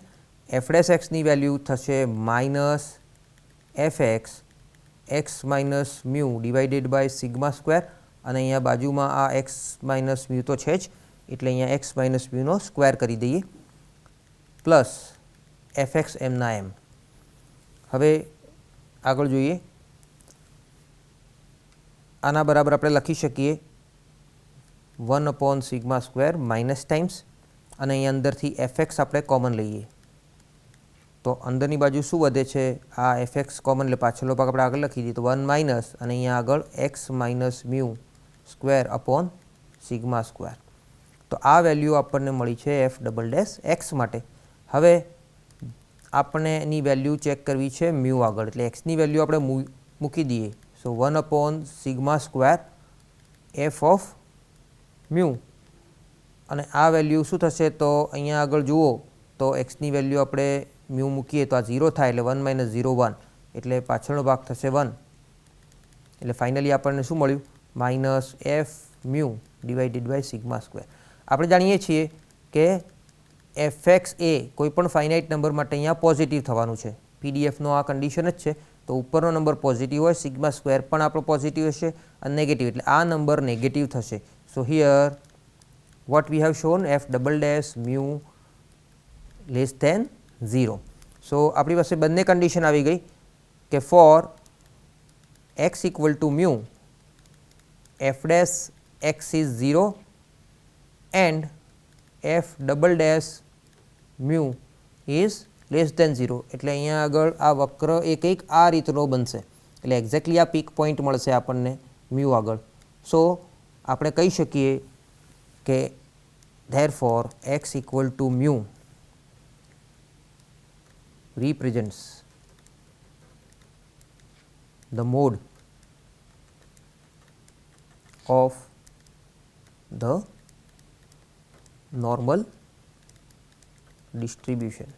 એફ ડેશ એક્સની વેલ્યુ થશે minus f x x minus mu divided by sigma square અને અહીંયા બાજુમાં આ એક્સ માઇનસ મ્યુ તો છે જ એટલે અહીંયા એક્સ માઇનસ મ્યુનો સ્ક્વેર કરી દઈએ પ્લસ એફ એક્સ એમના એમ. હવે આગળ જોઈએ આના બરાબર આપણે લખી શકીએ 1 upon sigma square minus times અને અહીંયા અંદરથી એફ એક્સ આપણે કોમન લઈએ તો અંદરની બાજુ શું વધે છે આ એફ એક્સ કોમન એટલે પાછળનો ભાગ આપણે આગળ લખી દઈએ તો 1 માઇનસ અને અહીંયા આગળ x minus mu square upon sigma square. તો આ વેલ્યુ આપણને મળી છે એફ ડબલ ડેશ એક્સ માટે. હવે આપણે એની વેલ્યુ ચેક કરવી છે મ્યુ આગળ એટલે એક્સની વેલ્યુ આપણે મૂકી દઈએ. સો 1 upon sigma square F of mu અને આ વેલ્યુ શું થશે તો અહીંયા આગળ જુઓ તો એક્સની વેલ્યુ આપણે મ્યુ મૂકીએ તો આ 0 થાય એટલે 1 માઇનસ 0 1 એટલે પાછળનો ભાગ થશે 1 એટલે ફાઇનલી આપણને શું મળ્યું minus f mu divided by sigma square. આપણે જાણીએ છીએ કે એફ એક્સ એ કોઈપણ ફાઇનાઇટ નંબર માટે અહીંયા પોઝિટિવ થવાનું છે. પીડીએફનો આ કન્ડિશન જ છે. તો ઉપરનો નંબર પોઝિટિવ હોય સિગ્મા સ્ક્વેર પણ આપણો પોઝિટિવ હશે અને નેગેટિવ એટલે આ નંબર નેગેટિવ થશે. સો here what we have shown f double dash mu less than 0. So આપણી પાસે બંને કન્ડિશન આવી ગઈ કે for x equal to mu f dash x is 0 and f double dash mu is less than 0. એટલે અહીંયા આગળ આ વક્ર એક આ રીતનો બનશે એટલે એક્ઝેક્ટલી આ પીક પોઈન્ટ મળશે આપણને મ્યુ આગળ. સો આપણે કહી શકીએ કે therefore x equal to mu represents the mode of the normal distribution.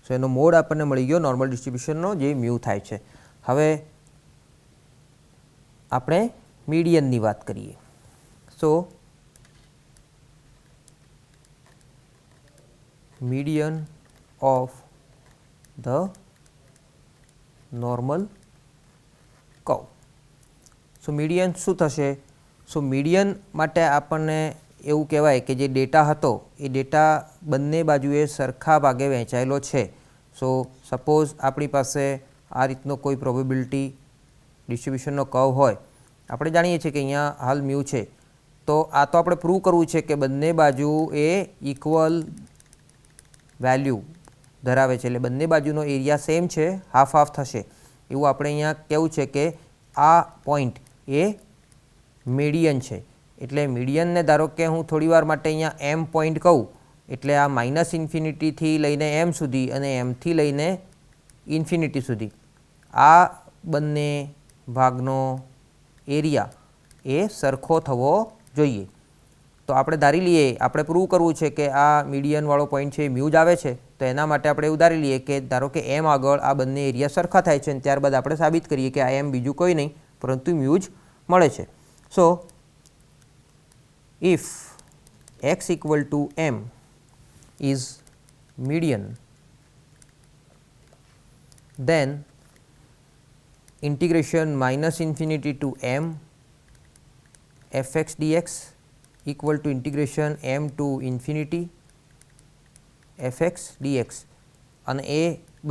સો એનો મોડ આપણને મળી ગયો નોર્મલ ડિસ્ટ્રીબ્યુશનનો જે મ્યુ થાય છે. હવે આપણે મીડિયનની વાત કરીએ. So median of the normal curve. So median શું થશે? સો મીડિયન માટે આપણને એવું કહેવાય કે જે ડેટા હતો એ ડેટા બંને બાજુએ સરખા ભાગે વહેંચાયેલો છે. સો સપોઝ આપણી પાસે આ રીતનો કોઈ પ્રોબેબિલિટી ડિસ્ટ્રીબ્યુશનનો કર્વ હોય, આપણે જાણીએ છીએ કે અહીંયા હાલ મ્યુ છે, તો આ તો આપણે પ્રૂવ કરવું છે કે બંને બાજુ એ ઇક્વલ વેલ્યુ ધરાવે છે, એટલે બંને બાજુનો એરિયા સેમ છે, હાફ હાફ થશે એવું આપણે અહીંયા કહેવું છે કે આ પોઈન્ટ એ મીડિયન છે. એટલે મીડિયનને ધારો કે હું થોડી વાર માટે અહીંયા એમ પોઈન્ટ કહું એટલે આ માઇનસ ઇન્ફિનિટીથી લઈને એમ સુધી અને એમથી લઈને ઇન્ફિનિટી સુધી આ બંને ભાગનો એરિયા એ સરખો થવો જોઈએ. તો આપણે ધારી લઈએ, આપણે પ્રૂવ કરવું છે કે આ મીડિયનવાળો પોઈન્ટ છે મ્યુ જ આવે છે, તો એના માટે આપણે એવું ધારી લઈએ કે ધારો કે એમ આગળ આ બંને એરિયા સરખા થાય છે અને ત્યારબાદ આપણે સાબિત કરીએ કે આ એમ બીજું કોઈ નહીં પરંતુ મ્યુ જ મળે છે. સો if x equal to m is median, then integration minus infinity to m fx dx equal to integration m to infinity fx dx અને એ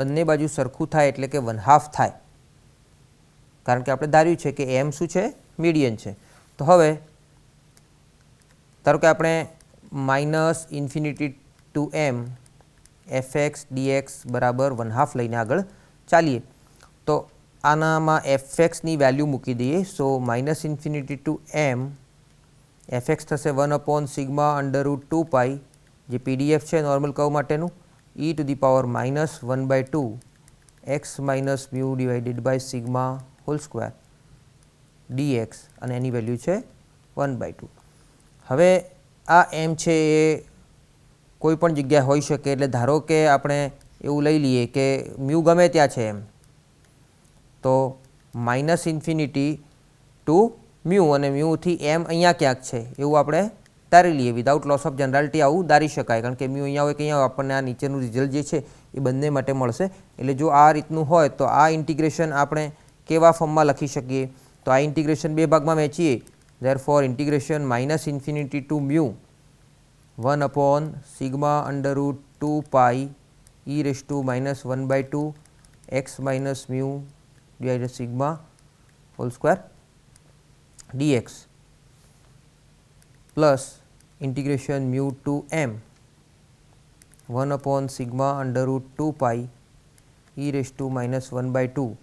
બંને બાજુ સરખું થાય એટલે કે 1/2 થાય, કારણ કે આપણે ધાર્યું છે કે m શું છે? મીડિયન છે. તો હવે ધારો કે આપણે માઇનસ ઇન્ફિનિટી ટુ એમ એફએક્સ ડીએક્સ બરાબર 1/2 લઈને આગળ ચાલીએ. તો આનામાં એફએક્સની વેલ્યુ મૂકી દઈએ. સો માઇનસ ઇન્ફિનિટી ટુ એમ એફએક્સ થશે 1/σ√2π જે પીડીએફ છે નોર્મલ કર્વ માટેનું, e⁻⁻1/2 x minus mu divided by sigma whole square dx અને એની વેલ્યુ છે 1/2. હવે આ એમ છે એ કોઈ પણ જગ્યાએ હોઈ શકે, એટલે ધારો કે આપણે એવું લઈ લઈએ કે મ્યુ ગમે ત્યાં છે એમ, તો માઇનસ ઇન્ફિનિટી ટુ મ્યુ અને મ્યુથી એમ અહીંયા ક્યાંક છે એવું આપણે ધારી લઈએ. વિધાઉટ લોસ ઓફ જનરાલિટી આવું ધારી શકાય, કારણ કે મ્યુ અહીંયા હોય કે અહીંયા આપણને આ નીચેનું રિઝલ્ટ જે છે એ બંને માટે મળશે. એટલે જો આ રીતનું હોય તો આ ઇન્ટિગ્રેશન આપણે કેવા ફોર્મમાં લખી શકીએ? તો આ ઇન્ટિગ્રેશન બે ભાગમાં વહેંચીએ. therefore integration minus infinity to mu 1/σ√2π e⁻⁻1/2 x minus mu divided sigma whole square dx plus integration mu to m 1/σ√2π e⁻⁻1/2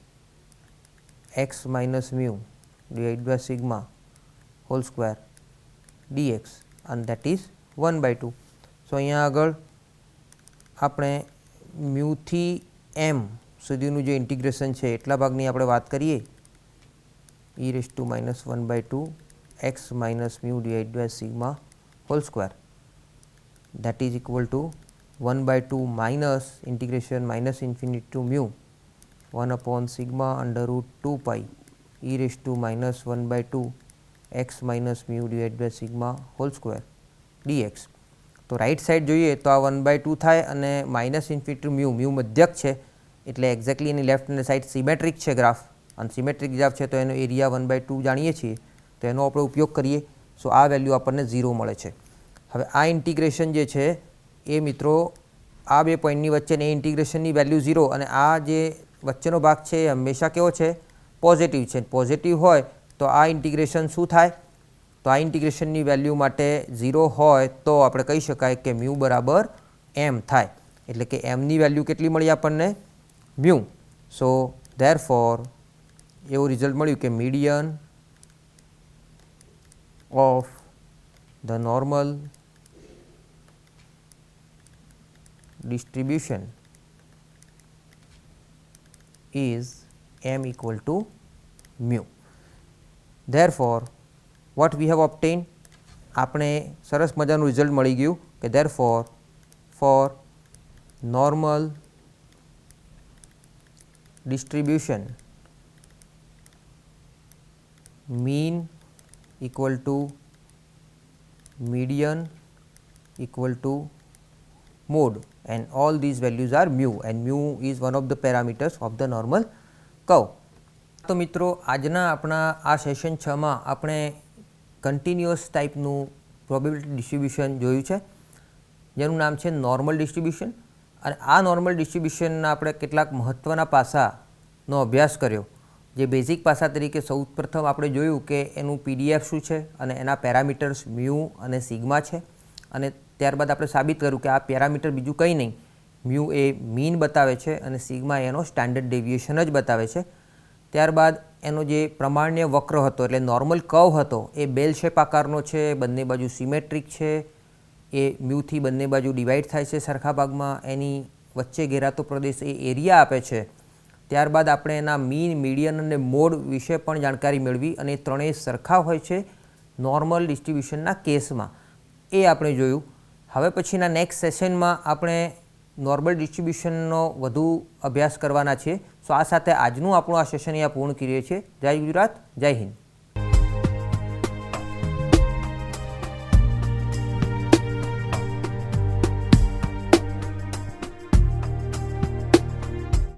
x minus mu divided by sigma whole square dx and that is 1/2. સો અહીંયા આગળ આપણે મ્યુથી એમ સુધીનું જે ઇન્ટિગ્રેશન છે એટલા ભાગની આપણે વાત કરીએ, e⁻⁻1/2 x minus mu divided by sigma whole square that is equal to 1/2 minus integration minus infinity to mu 1/σ√2π e⁻⁻1/2 x minus mu divided by sigma whole square dx. તો રાઇટ સાઈડ જોઈએ તો આ 1/2 થાય અને માઇનસ ઇન્ફિનિટી મ્યુ મધ્યક છે એટલે એક્ઝેક્ટલી એની લેફ્ટ હેન્ડ સાઈડ સિમેટ્રિક છે ગ્રાફ, અને સિમેટ્રિક ગ્રાફ છે તો એનો એરિયા 1/2 જાણીએ છીએ, તો એનો આપણે ઉપયોગ કરીએ. સો આ વેલ્યુ આપણને 0 મળે છે. હવે આ ઇન્ટિગ્રેશન જે છે એ મિત્રો આ બે પોઈન્ટની વચ્ચેની ઇન્ટિગ્રેશનની વેલ્યુ 0 અને આ જે વચ્ચેનો ભાગ છે એ હંમેશા કેવો છે? પોઝિટિવ છે. પોઝિટિવ હોય તો આ ઇન્ટિગ્રેશન શું થાય? તો આ ઇન્ટિગ્રેશનની વેલ્યુ માટે 0 હોય તો આપણે કહી શકાય કે મ્યુ બરાબર m થાય. એટલે કે mની વેલ્યુ કેટલી મળી આપણને? મ્યુ. સો ધેરફોર એવું રિઝલ્ટ મળ્યું કે median of the normal distribution is m equal to mu. Therefore, what we have obtained? આપણે સરસ મજાનું રિઝલ્ટ મળી ગયું કે therefore for normal distribution mean equal to median equal to mode and all these values are mu and mu is one of the parameters of the normal curve. તો મિત્રો આજના આપણા આ સેશન 6 માં આપણે કન્ટિન્યુઅસ ટાઈપનું પ્રોબેબિલિટી ડિસ્ટ્રીબ્યુશન જોયું છે જેનું નામ છે નોર્મલ ડિસ્ટ્રીબ્યુશન. અને આ નોર્મલ ડિસ્ટ્રીબ્યુશનના આપણે કેટલાક મહત્ત્વના પાસાનો અભ્યાસ કર્યો. જે બેઝિક પાસા તરીકે સૌપ્રથમ આપણે જોયું કે એનું પીડીએફ શું છે અને એના પેરામીટર્સ મ્યુ અને સિગ્મા છે. અને ત્યારબાદ આપણે સાબિત કર્યું કે આ પેરામીટર બીજું કંઈ નહીં, મ્યુ એ મીન બતાવે છે અને સિગ્મા એનો સ્ટાન્ડર્ડ ડેવિએશન જ બતાવે છે. ત્યારબાદ એનો જે પ્રમાણ્ય વક્ર હતો એટલે નોર્મલ કર્વ હતો એ બેલ શેપ આકારનો છે, બંને બાજુ સિમેટ્રિક છે, એ મ્યુથી બંને બાજુ ડિવાઈડ થાય છે સરખા ભાગમાં, એની વચ્ચે ઘેરાતો પ્રદેશ એ એરિયા આપે છે. ત્યારબાદ આપણે એના મીન, મીડિયન અને મોડ વિશે પણ જાણકારી મેળવી અને ત્રણેય સરખા હોય છે નોર્મલ ડિસ્ટ્રીબ્યુશનના કેસમાં, એ આપણે જોયું. હવે પછીના નેક્સ્ટ સેશનમાં આપણે નોર્મલ ડિસ્ટ્રીબ્યુશનનો વધુ અભ્યાસ કરવાના છીએ. સો આ સાથે આજનું આપણું આ સેશન અહીંયા પૂર્ણ કરીએ છીએ. જય ગુજરાત, જય હિન્દ.